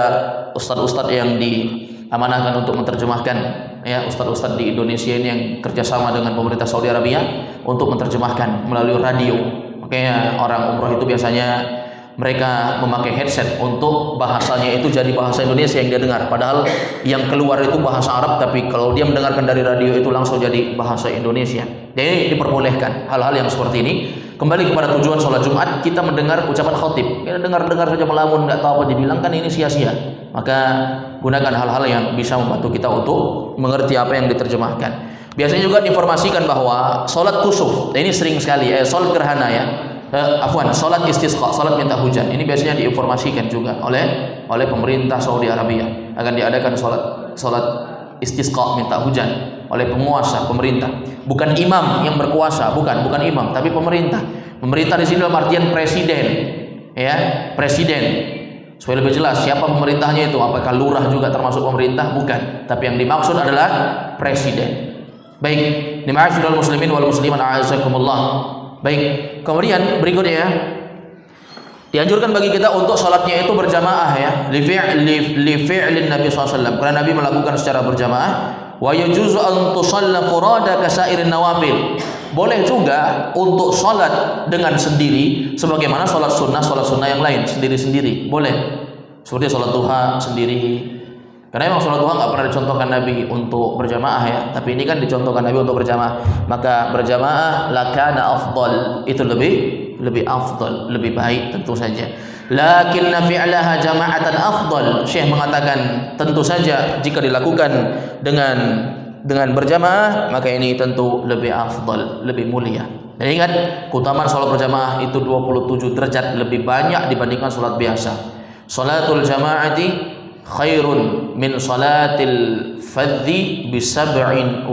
ustadz-ustadz yang diamanahkan untuk menerjemahkan, ya, ustadz-ustadz di Indonesia ini yang kerjasama dengan pemerintah Saudi Arabia untuk menerjemahkan melalui radio. Makanya orang umroh itu biasanya mereka memakai headset untuk bahasanya itu jadi bahasa Indonesia yang dia dengar, padahal yang keluar itu bahasa Arab, tapi kalau dia mendengarkan dari radio itu langsung jadi bahasa Indonesia. Jadi diperbolehkan hal-hal yang seperti ini. Kembali kepada tujuan sholat Jumat, kita mendengar ucapan khotib, kita dengar saja melamun, nggak tahu apa dibilang, kan ini sia-sia. Maka gunakan hal-hal yang bisa membantu kita untuk mengerti apa yang diterjemahkan. Biasanya juga diinformasikan bahwa sholat kusuf, ini sering sekali, sholat gerhana ya, sholat istisqa, sholat minta hujan, ini biasanya diinformasikan juga oleh pemerintah Saudi Arabia, akan diadakan sholat istisqa minta hujan oleh penguasa pemerintah, bukan imam yang berkuasa, bukan imam, tapi pemerintah di sini dalam artian presiden, ya, presiden, supaya lebih jelas siapa pemerintahnya itu, apakah lurah juga termasuk pemerintah, bukan, tapi yang dimaksud adalah presiden. Baik, ma'asyiral muslimin wal muslimat a'azakumullah. Baik, kemudian berikutnya dianjurkan bagi kita untuk sholatnya itu berjamaah ya, li fi'lin Nabi SAW, karena Nabi melakukan secara berjamaah. Wa yajuzu an tusalla furada kasairin nawafil. Boleh juga untuk sholat dengan sendiri sebagaimana sholat sunnah yang lain sendiri-sendiri, boleh. Seperti sholat duha sendiri. Karena memang sholat duha nggak pernah dicontohkan Nabi untuk berjamaah ya, tapi ini kan dicontohkan Nabi untuk berjamaah. Maka berjamaah lakana afdal, itu lebih afdal, lebih baik tentu saja. Lakinna fi'laha jama'atan afdal. Syekh mengatakan tentu saja jika dilakukan dengan berjamaah maka ini tentu lebih afdal, lebih mulia. Dan ingat, keutamaan sholat berjamaah itu 27 derajat lebih banyak dibandingkan sholat biasa. Sholatul jama'ati khairun min sholatil fadhi bi 27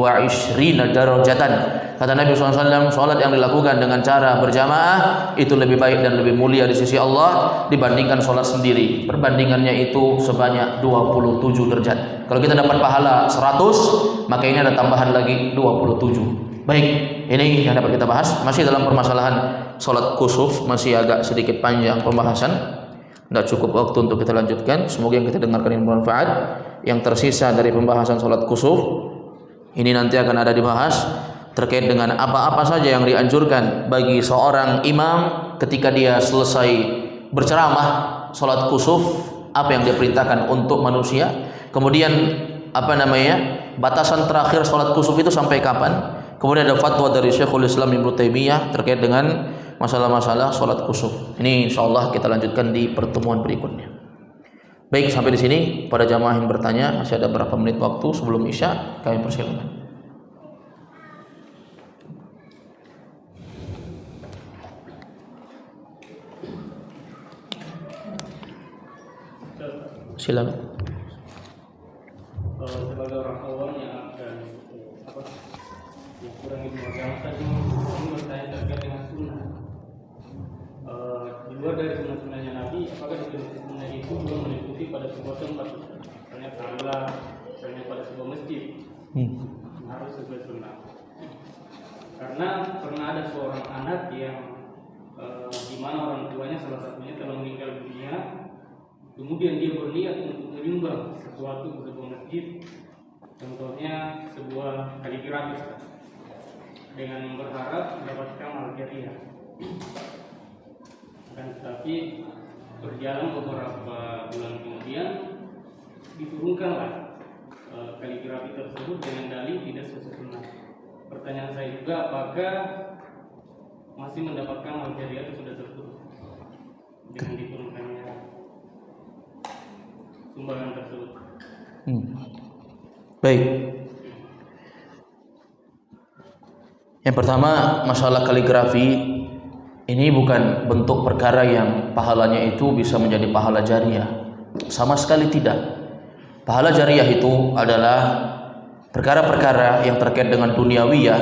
darajatan. Kata Nabi SAW, sholat yang dilakukan dengan cara berjamaah itu lebih baik dan lebih mulia di sisi Allah dibandingkan sholat sendiri. Perbandingannya itu sebanyak 27 derajat. Kalau kita dapat pahala 100, maka ini ada tambahan lagi 27. Baik, ini yang dapat kita bahas. Masih dalam permasalahan sholat kusuf, masih agak sedikit panjang pembahasan. Tidak cukup waktu untuk kita lanjutkan. Semoga yang kita dengarkan ini bermanfaat. Yang tersisa dari pembahasan sholat kusuf ini nanti akan ada dibahas terkait dengan apa-apa saja yang dianjurkan bagi seorang imam ketika dia selesai berceramah sholat kusuf, apa yang dia perintahkan untuk manusia. Kemudian batasan terakhir sholat kusuf itu sampai kapan. Kemudian ada fatwa dari Syekhul Islam Ibnu Taimiyah terkait dengan masalah-masalah sholat kusuf. Ini insyaallah kita lanjutkan di pertemuan berikutnya. Baik, sampai di sini pada jamaah yang bertanya, masih ada berapa menit waktu sebelum Isya, kami persilakan. Silakan. Sebagai orang awam yang akan mengurangi agama tadi, ini bertanya terkait dengan sunnah. Di luar dari sunnah-sunnahnya Nabi, apakah definisi sunnah itu belum meliputi pada sebuah tempat, misalnya salat, misalnya pada sebuah masjid, harus sesuai sunnah. Karena pernah ada seorang anak yang di mana orang tuanya salah satunya telah meninggal dunia. Kemudian dia berniat untuk menyumbang sesuatu ke sebuah masjid, contohnya sebuah kaligrafi, dengan berharap mendapatkan al-jariah. Tetapi berjalan beberapa bulan kemudian diturunkanlah kaligrafi tersebut dengan dalih tidak sesuai sunnah. Pertanyaan saya juga, apakah masih mendapatkan al-jariah itu sudah terputus dengan diturunkannya sumbangan tersebut? Baik. Yang pertama, masalah kaligrafi ini bukan bentuk perkara yang pahalanya itu bisa menjadi pahala jariah. Sama sekali tidak. Pahala jariah itu adalah perkara-perkara yang terkait dengan duniawiyah,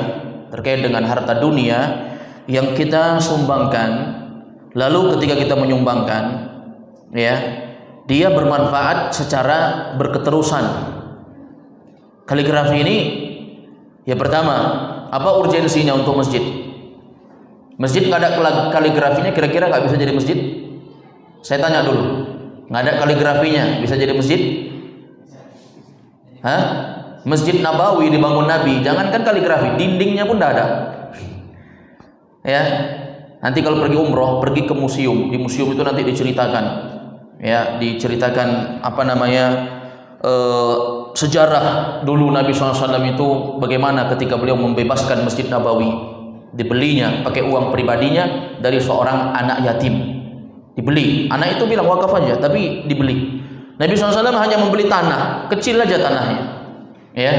terkait dengan harta dunia yang kita sumbangkan. Lalu ketika kita menyumbangkan, ya, dia bermanfaat secara berketerusan. Kaligrafi ini, ya pertama, apa urgensinya untuk masjid? Masjid nggak ada kaligrafinya, kira-kira nggak bisa jadi masjid? Saya tanya dulu, nggak ada kaligrafinya, bisa jadi masjid? Hah? Masjid Nabawi dibangun Nabi, jangankan kaligrafi, dindingnya pun nggak ada. Ya, Nanti kalau pergi umroh, pergi ke museum. Di museum itu nanti diceritakan, ya, diceritakan apa namanya, sejarah dulu Nabi SAW itu bagaimana ketika beliau membebaskan Masjid Nabawi. Dibelinya pakai uang pribadinya dari seorang anak yatim. Dibeli. Anak itu bilang wakaf aja, tapi dibeli. Nabi SAW hanya membeli tanah, kecil aja tanahnya, ya,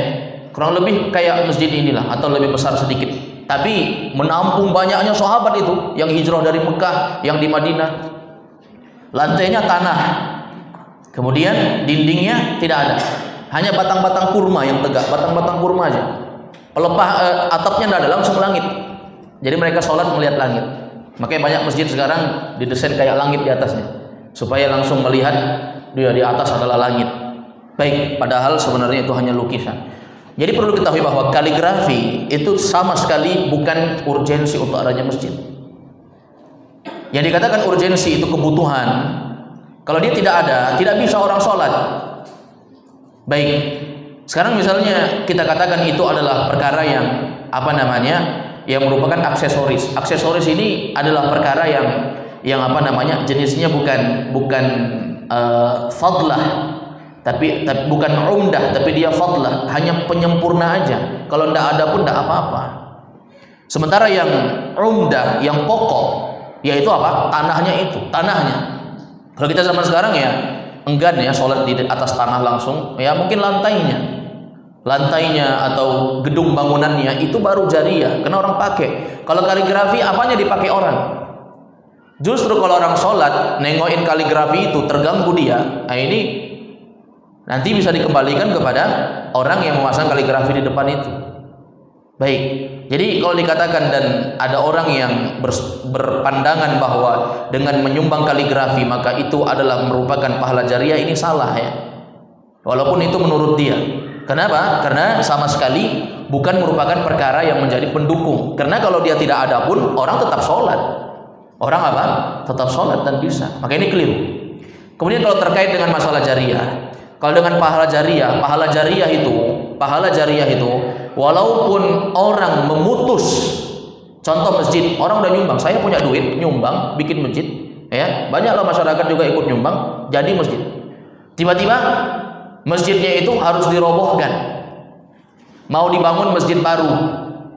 kurang lebih kayak masjid inilah atau lebih besar sedikit. Tapi menampung banyaknya sahabat itu yang hijrah dari Mekah, yang di Madinah. Lantainya tanah, kemudian dindingnya tidak ada, hanya batang-batang kurma yang tegak, batang-batang kurma aja. Pelepah atapnya tidak ada, langsung langit. Jadi mereka sholat melihat langit. Makanya banyak masjid sekarang didesain kayak langit di atasnya, supaya langsung melihat dia di atas adalah langit. Baik, padahal sebenarnya itu hanya lukisan. Jadi perlu diketahui bahwa kaligrafi itu sama sekali bukan urgensi untuk adanya masjid. Yang dikatakan urgensi itu kebutuhan. Kalau dia tidak ada, tidak bisa orang sholat. Baik, sekarang misalnya kita katakan itu adalah perkara yang apa namanya, yang merupakan aksesoris. Aksesoris ini adalah perkara yang apa namanya, jenisnya bukan fadlah, tapi bukan umdah, tapi dia fadlah, hanya penyempurna aja. Kalau tidak ada pun tidak apa-apa. Sementara yang umdah, yang pokok, yaitu apa? Tanahnya itu, tanahnya. Kalau kita zaman sekarang ya enggan ya sholat di atas tanah langsung, ya mungkin lantainya atau gedung bangunannya itu baru jariyah, karena orang pakai. Kalau kaligrafi apanya dipakai orang? Justru kalau orang sholat nengokin kaligrafi itu terganggu dia. Nah ini nanti bisa dikembalikan kepada orang yang memasang kaligrafi di depan itu. Baik, jadi kalau dikatakan dan ada orang yang berpandangan bahwa dengan menyumbang kaligrafi maka itu adalah merupakan pahala jariah, ini salah ya. Walaupun itu menurut dia. Kenapa? Karena sama sekali bukan merupakan perkara yang menjadi pendukung. Karena kalau dia tidak ada pun orang tetap sholat. Orang apa? Tetap sholat dan bisa. Maka ini keliru. Kemudian kalau terkait dengan masalah jariah, kalau dengan pahala jariah itu walaupun orang memutus, contoh masjid, orang udah nyumbang, saya punya duit nyumbang bikin masjid, ya, banyaklah masyarakat juga ikut nyumbang jadi masjid. Tiba-tiba masjidnya itu harus dirobohkan, mau dibangun masjid baru.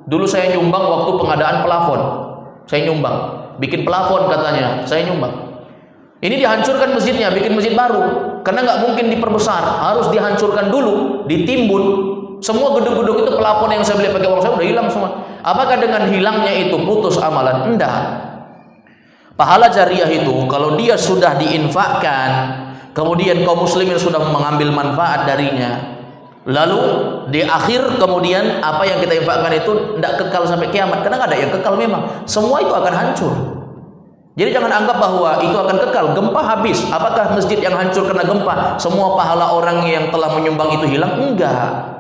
Dulu saya nyumbang waktu pengadaan pelafon, saya nyumbang bikin pelafon katanya, saya nyumbang. Ini dihancurkan masjidnya, bikin masjid baru, karena nggak mungkin diperbesar, harus dihancurkan dulu, ditimbun. Semua gedung-gedung itu pelafon yang saya beli pakai uang saya udah hilang semua. Apakah dengan hilangnya itu putus amalan? Enggak. Pahala jariah itu kalau dia sudah diinfakkan, kemudian kaum muslimin sudah mengambil manfaat darinya, lalu di akhir kemudian apa yang kita infakkan itu tidak kekal sampai kiamat, karena nggak ada yang kekal memang. Semua itu akan hancur. Jadi jangan anggap bahwa itu akan kekal. Gempa habis, apakah masjid yang hancur karena gempa semua pahala orang yang telah menyumbang itu hilang? Enggak.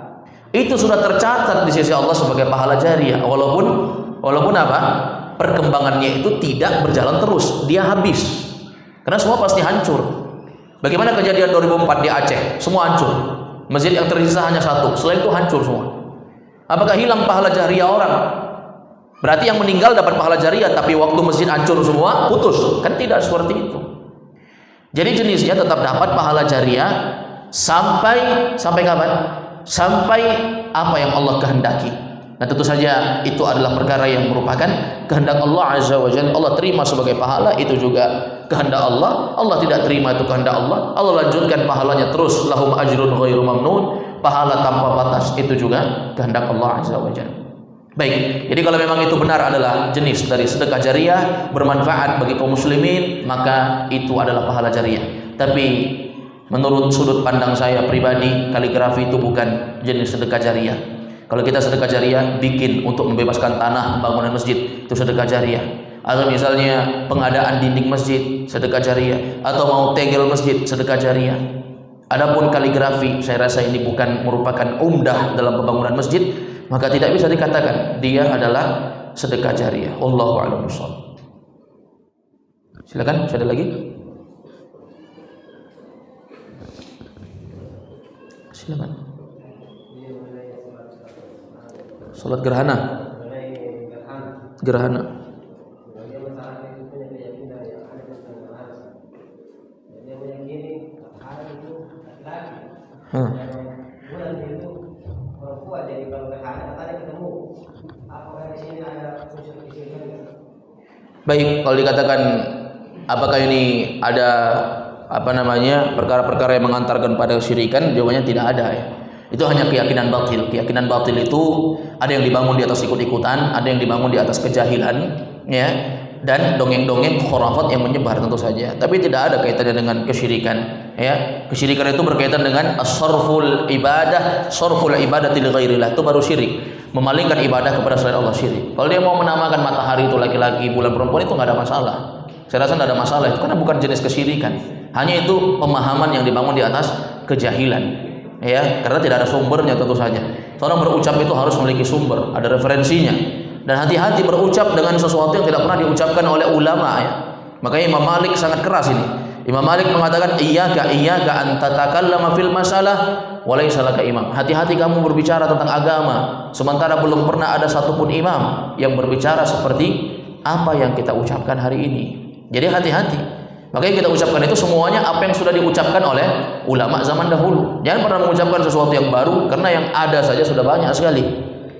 Itu sudah tercatat di sisi Allah sebagai pahala jariah. Walaupun apa? Perkembangannya itu tidak berjalan terus, dia habis. Karena semua pasti hancur. Bagaimana kejadian 2004 di Aceh? Semua hancur. Masjid yang tersisa hanya satu, selain itu hancur semua. Apakah hilang pahala jariah orang? Berarti yang meninggal dapat pahala jariah, tapi waktu masjid hancur semua putus, kan tidak seperti itu. Jadi jenisnya tetap dapat pahala jariah sampai kapan? Sampai apa yang Allah kehendaki. Nah tentu saja itu adalah perkara yang merupakan kehendak Allah Azza wa Jalla. Allah terima sebagai pahala, itu juga kehendak Allah. Allah tidak terima, itu kehendak Allah. Allah lanjutkan pahalanya terus, lahum ajrun ghairu mamnun, pahala tanpa batas, itu juga kehendak Allah Azza wa Jalla. Baik, jadi kalau memang itu benar adalah jenis dari sedekah jariah bermanfaat bagi kaum muslimin, maka itu adalah pahala jariah. Tapi menurut sudut pandang saya pribadi, kaligrafi itu bukan jenis sedekah jariah. Kalau kita sedekah jariah bikin untuk membebaskan tanah pembangunan masjid, itu sedekah jariah. Atau misalnya pengadaan dinding masjid, sedekah jariah. Atau mau tegel masjid, sedekah jariah. Adapun kaligrafi, saya rasa ini bukan merupakan umdah dalam pembangunan masjid, maka tidak bisa dikatakan dia adalah sedekah jariah. Wallahu a'lam bishawab. Silakan, ada lagi? Silakan. Salat gerhana. Gerhana. Baik, kalau dikatakan apakah ini ada perkara-perkara yang mengantarkan pada kesyirikan, jawabannya tidak ada ya. Itu hanya keyakinan batil. Keyakinan batil itu ada yang dibangun di atas ikut-ikutan, ada yang dibangun di atas kejahilan, ya, dan dongeng-dongeng khurafat yang menyebar tentu saja. Tapi tidak ada kaitannya dengan kesyirikan, ya. Kesyirikan itu berkaitan dengan as-sarful ibadah, sarful ibadati li ghairillah, itu baru syirik. Memalingkan ibadah kepada selain Allah, syirik. Kalau dia mau menamakan matahari itu laki-laki, bulan perempuan, itu nggak ada masalah. Saya rasa nggak ada masalah itu, karena bukan jenis kesyirikan. Hanya itu pemahaman yang dibangun di atas kejahilan, ya, karena tidak ada sumbernya tentu saja. Seorang berucap itu harus memiliki sumber, ada referensinya, dan hati-hati berucap dengan sesuatu yang tidak pernah diucapkan oleh ulama, ya. Makanya Imam Malik sangat keras ini. Imam Malik mengatakan iyyaka an tatakallama fil masalah wa laysa laka imam. Hati-hati kamu berbicara tentang agama sementara belum pernah ada satupun imam yang berbicara seperti apa yang kita ucapkan hari ini. Jadi hati-hati. Makanya kita ucapkan itu semuanya apa yang sudah diucapkan oleh ulama zaman dahulu. Jangan pernah mengucapkan sesuatu yang baru, karena yang ada saja sudah banyak sekali.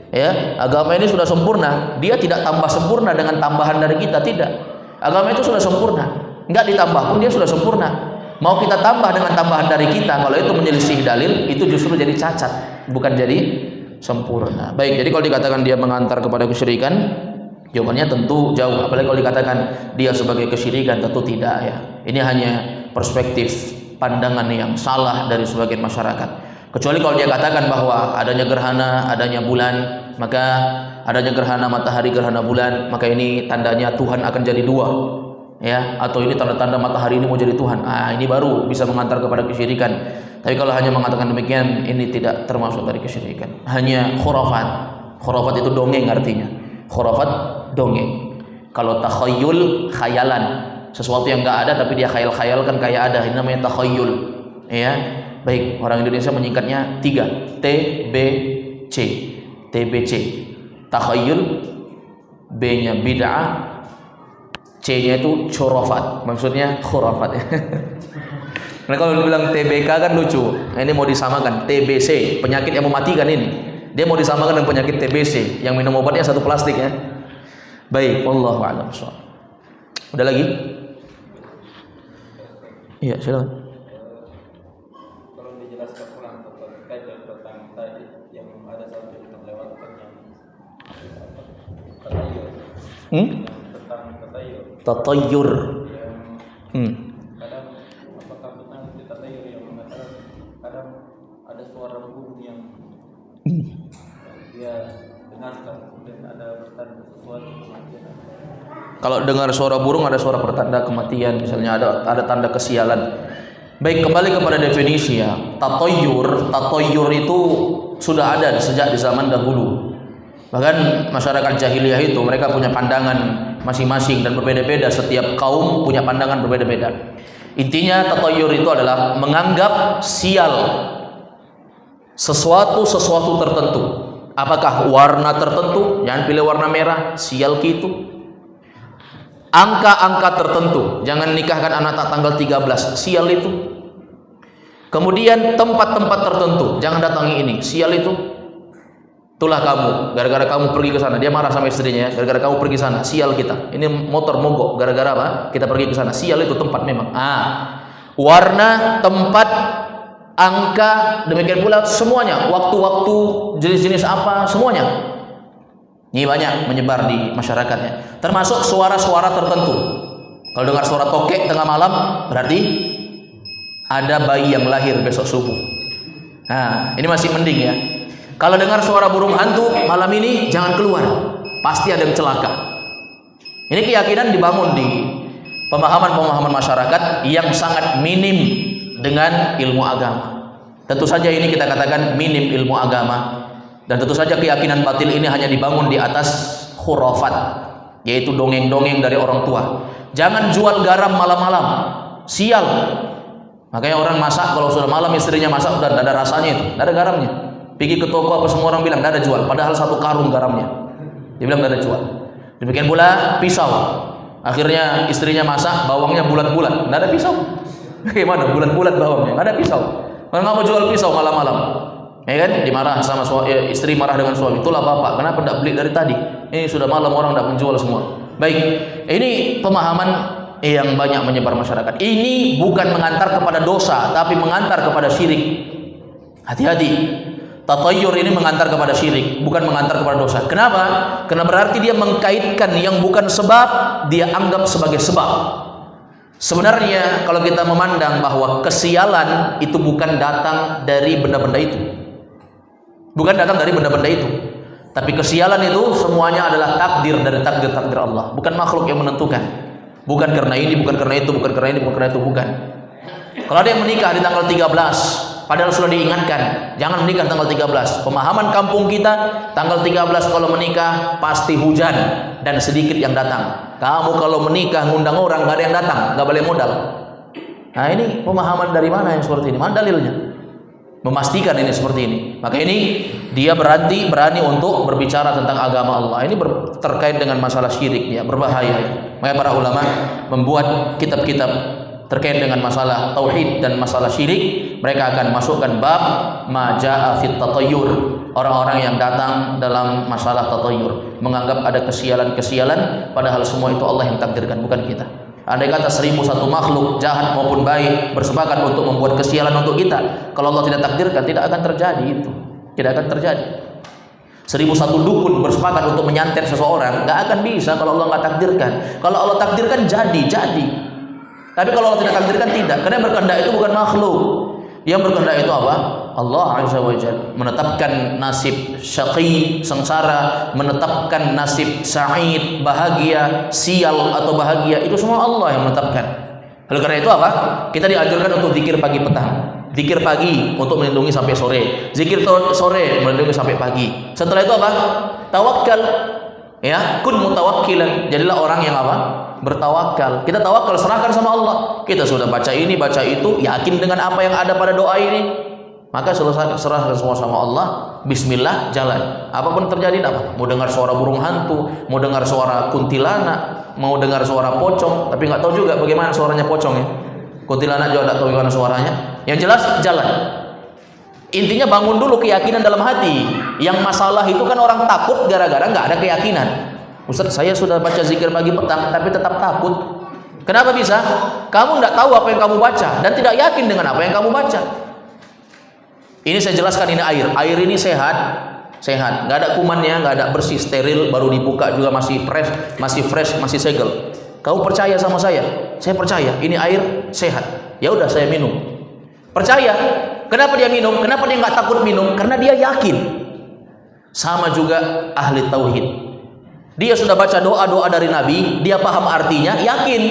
Ya, agama ini sudah sempurna. Dia tidak tambah sempurna dengan tambahan dari kita, tidak. Agama itu sudah sempurna. Enggak ditambah pun dia sudah sempurna. Mau kita tambah dengan tambahan dari kita, kalau itu menyelisih dalil, itu justru jadi cacat, bukan jadi sempurna. Baik, jadi kalau dikatakan dia mengantar kepada kesyirikan, jawabannya tentu jauh. Apalagi kalau dikatakan dia sebagai kesyirikan, tentu tidak, ya. Ini hanya perspektif pandangan yang salah dari sebagian masyarakat. Kecuali kalau dia katakan bahwa adanya gerhana, adanya bulan, maka adanya gerhana matahari, gerhana bulan, maka ini tandanya Tuhan akan jadi dua, ya, atau ini tanda-tanda matahari ini mau jadi Tuhan. Ini baru bisa mengantar kepada kesyirikan. Tapi kalau hanya mengatakan demikian, ini tidak termasuk dari kesyirikan. Hanya khurafat. Khurafat itu dongeng artinya. Khurafat dongeng. Kalau takhayyul, khayalan, sesuatu yang enggak ada tapi dia khayal-khayalkan kayak ada, ini namanya takhayyul, ya. Baik, orang Indonesia menyingkatnya 3, TBC. TBC. Takhayyul, B-nya bid'ah, C-nya itu khurafat, maksudnya khurafat. Nah, kalau dibilang TBK kan lucu. Nah, ini mau disamakan TBC, penyakit yang mematikan ini. Dia mau disamakan dengan penyakit TBC yang minum obatnya satu plastik, ya. Baik, wallahu a'lam bishawab. Udah lagi? Iya, silakan. Kalau dijelaskan ulang terkait tentang tadi yang ada satu yang terlewatkan yang tatayur. Tentang tatayur. Tatayur. Kadang apakah benar di tatayur yang mengatakan kadang ada suara burung yang dia dengarkan dan ada bertanda sesuatu kematian. Kalau dengar suara burung ada suara pertanda kematian, misalnya ada tanda kesialan. Baik, kembali kepada definisi, ya. Tatayur itu sudah ada sejak di zaman dahulu. Bahkan masyarakat jahiliyah itu mereka punya pandangan masing-masing dan berbeda-beda. Setiap kaum punya pandangan berbeda-beda. Intinya tatayur itu adalah menganggap sial sesuatu tertentu. Apakah warna tertentu? Jangan pilih warna merah, sial gitu. Angka-angka tertentu, jangan nikahkan anak tak tanggal 13, sial itu. Kemudian tempat-tempat tertentu, jangan datangi ini, sial itu. Itulah kamu, gara-gara kamu pergi ke sana, dia marah sama istrinya, gara-gara kamu pergi sana, sial kita. Ini motor mogok, gara-gara apa? Kita pergi ke sana, sial itu tempat memang. Warna, tempat, angka, demikian pula semuanya, waktu-waktu, jenis-jenis apa, semuanya. Ini banyak menyebar di masyarakatnya. Termasuk suara-suara tertentu. Kalau dengar suara tokek tengah malam, berarti ada bayi yang lahir besok subuh. Nah, ini masih mending, ya. Kalau dengar suara burung hantu malam ini, jangan keluar. Pasti ada yang celaka. Ini keyakinan dibangun di pemahaman-pemahaman masyarakat yang sangat minim dengan ilmu agama. Tentu saja ini kita katakan minim ilmu agama. Dan tentu saja keyakinan batil ini hanya dibangun di atas khurafat, yaitu dongeng-dongeng dari orang tua. Jangan jual garam malam-malam, sial. Makanya orang masak kalau sudah malam istrinya masak udah tidak ada rasanya itu, tidak ada garamnya. Pergi ke toko apa semua orang bilang tidak ada jual, padahal satu karung garamnya. Dia bilang tidak ada jual. Demikian pula pisau. Akhirnya istrinya masak bawangnya bulat-bulat, tidak ada pisau. Bagaimana bulat-bulat bawangnya? Tidak ada pisau. Nggak mau jual pisau malam-malam. Ya kan, dimarah sama istri, marah dengan suami. Itulah bapak, kenapa tidak beli dari tadi? Ini sudah malam, orang tidak menjual semua. Baik, ini pemahaman yang banyak menyebar masyarakat. Ini bukan mengantar kepada dosa, tapi mengantar kepada syirik. Hati-hati. Tatayyur ini mengantar kepada syirik, bukan mengantar kepada dosa. Kenapa? Karena berarti dia mengkaitkan yang bukan sebab, dia anggap sebagai sebab. Sebenarnya kalau kita memandang bahwa kesialan itu bukan datang dari benda-benda itu. Bukan datang dari benda-benda itu. Tapi kesialan itu semuanya adalah takdir dari takdir-takdir Allah. Bukan makhluk yang menentukan. Bukan karena ini, bukan karena itu, bukan karena ini, bukan karena itu, bukan. Kalau ada yang menikah di tanggal 13, padahal sudah diingatkan, jangan menikah tanggal 13. Pemahaman kampung kita, tanggal 13 kalau menikah pasti hujan dan sedikit yang datang. Kamu kalau menikah ngundang orang, gak ada yang datang, gak boleh modal. Nah ini pemahaman dari mana yang seperti ini? Mana dalilnya? Memastikan ini seperti ini. Maka ini dia berani untuk berbicara tentang agama Allah. Ini terkait dengan masalah syirik, ya, berbahaya. Maka para ulama membuat kitab-kitab terkait dengan masalah tauhid dan masalah syirik. Mereka akan masukkan bab maja'a fit tatayyur. Orang-orang yang datang dalam masalah tatayyur, menganggap ada kesialan-kesialan, padahal semua itu Allah yang takdirkan, bukan kita. Andai kata 1001 makhluk jahat maupun baik bersepakat untuk membuat kesialan untuk kita, kalau Allah tidak takdirkan, tidak akan terjadi itu. Tidak akan terjadi. 1001 dukun bersepakat untuk menyantet seseorang, gak akan bisa kalau Allah nggak takdirkan. Kalau Allah takdirkan, jadi. Tapi kalau Allah tidak takdirkan, tidak. Karena yang berkehendak itu bukan makhluk. Yang berkehendak itu apa? Allah Azza wa Jalla menetapkan nasib syaqi, sengsara, menetapkan nasib sa'id, bahagia, sial atau bahagia, itu semua Allah yang menetapkan. Oleh karena itu apa? Kita dianjurkan untuk zikir pagi petang. Zikir pagi untuk melindungi sampai sore. Zikir sore melindungi sampai pagi. Setelah itu apa? Tawakal. Ya, kun mutawakkilan. Jadilah orang yang apa? Bertawakal. Kita tawakal, serahkan sama Allah. Kita sudah baca ini, baca itu, yakin dengan apa yang ada pada doa ini, maka serahkan semua sama Allah. Bismillah, jalan. Apapun terjadi, apa? Mau dengar suara burung hantu, mau dengar suara kuntilanak, mau dengar suara pocong, tapi nggak tahu juga bagaimana suaranya pocong, ya. Kuntilanak juga nggak tahu bagaimana suaranya. Yang jelas jalan. Intinya bangun dulu keyakinan dalam hati. Yang masalah itu kan orang takut gara-gara nggak ada keyakinan. Ustaz, saya sudah baca zikir pagi petang tapi tetap takut. Kenapa bisa? Kamu tidak tahu apa yang kamu baca dan tidak yakin dengan apa yang kamu baca. Ini saya jelaskan, ini air. Air ini sehat, nggak ada kumannya, nggak ada, bersih, steril, baru dibuka juga masih fresh, masih segel. Kamu percaya sama saya? Saya percaya. Ini air sehat. Ya udah, saya minum. Percaya. Kenapa dia minum? Kenapa dia nggak takut minum? Karena dia yakin. Sama juga ahli tauhid. Dia sudah baca doa-doa dari Nabi, dia paham artinya, yakin.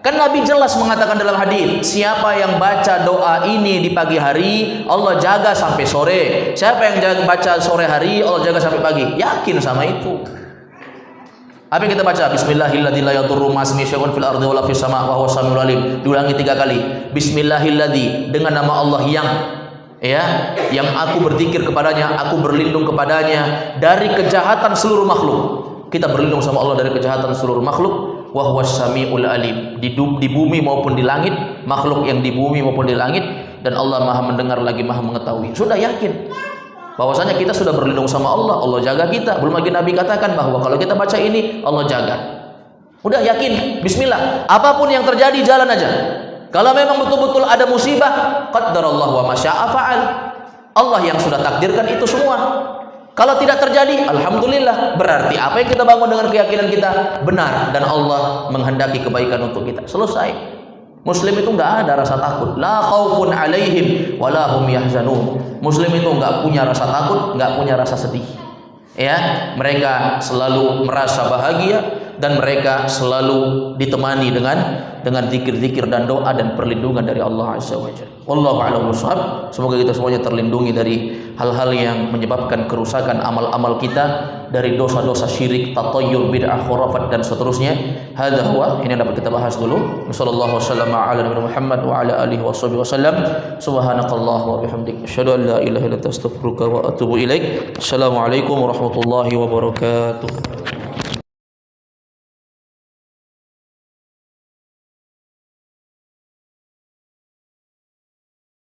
Kan Nabi jelas mengatakan dalam hadis, siapa yang baca doa ini di pagi hari, Allah jaga sampai sore. Siapa yang baca sore hari, Allah jaga sampai pagi. Yakin sama itu. Apa yang kita baca? Bismillahilladzi la yadurru ma'asmihi syai'un fil ardi wala fis sama' wa huwas samiul alim. Diulangi 3 kali. Bismillahilladzi, dengan nama Allah yang aku berzikir kepadanya, aku berlindung kepadanya dari kejahatan seluruh makhluk. Kita berlindung sama Allah dari kejahatan seluruh makhluk. Wa huwas samiul alim. Di bumi maupun di langit, makhluk yang di bumi maupun di langit, dan Allah Maha mendengar lagi Maha mengetahui. Sudah yakin bahwasanya kita sudah berlindung sama Allah, Allah jaga kita. Belum lagi Nabi katakan bahwa kalau kita baca ini, Allah jaga. Udah yakin, bismillah. Apapun yang terjadi, jalan aja. Kalau memang betul-betul ada musibah, qaddarallahu wa masya'a fa'al. Allah yang sudah takdirkan itu semua. Kalau tidak terjadi, alhamdulillah. Berarti apa yang kita bangun dengan keyakinan kita benar, dan Allah menghendaki kebaikan untuk kita. Selesai. Muslim itu nggak ada rasa takut. La khaufun alaihim wa la hum yahzanun. Muslim itu nggak punya rasa takut, nggak punya rasa sedih. Ya, mereka selalu merasa bahagia dan mereka selalu ditemani dengan zikir-zikir dan doa dan perlindungan dari Allah Azza wa Jalla. Wallahu a'lam bishawab. Semoga kita semuanya terlindungi dari hal-hal yang menyebabkan kerusakan amal-amal kita, dari dosa-dosa syirik, tatayyur, bid'ah, khurafat dan seterusnya. Hadza huwa, ini dapat kita bahas dulu. Sallallahu wasallam ala nabiyina Muhammad wa ala alihi wasallam. Subhanakallahumma wa bihamdik, asyhadu an la ilaha illa anta astaghfiruka wa atubu ilaik. Assalamualaikum warahmatullahi wabarakatuh.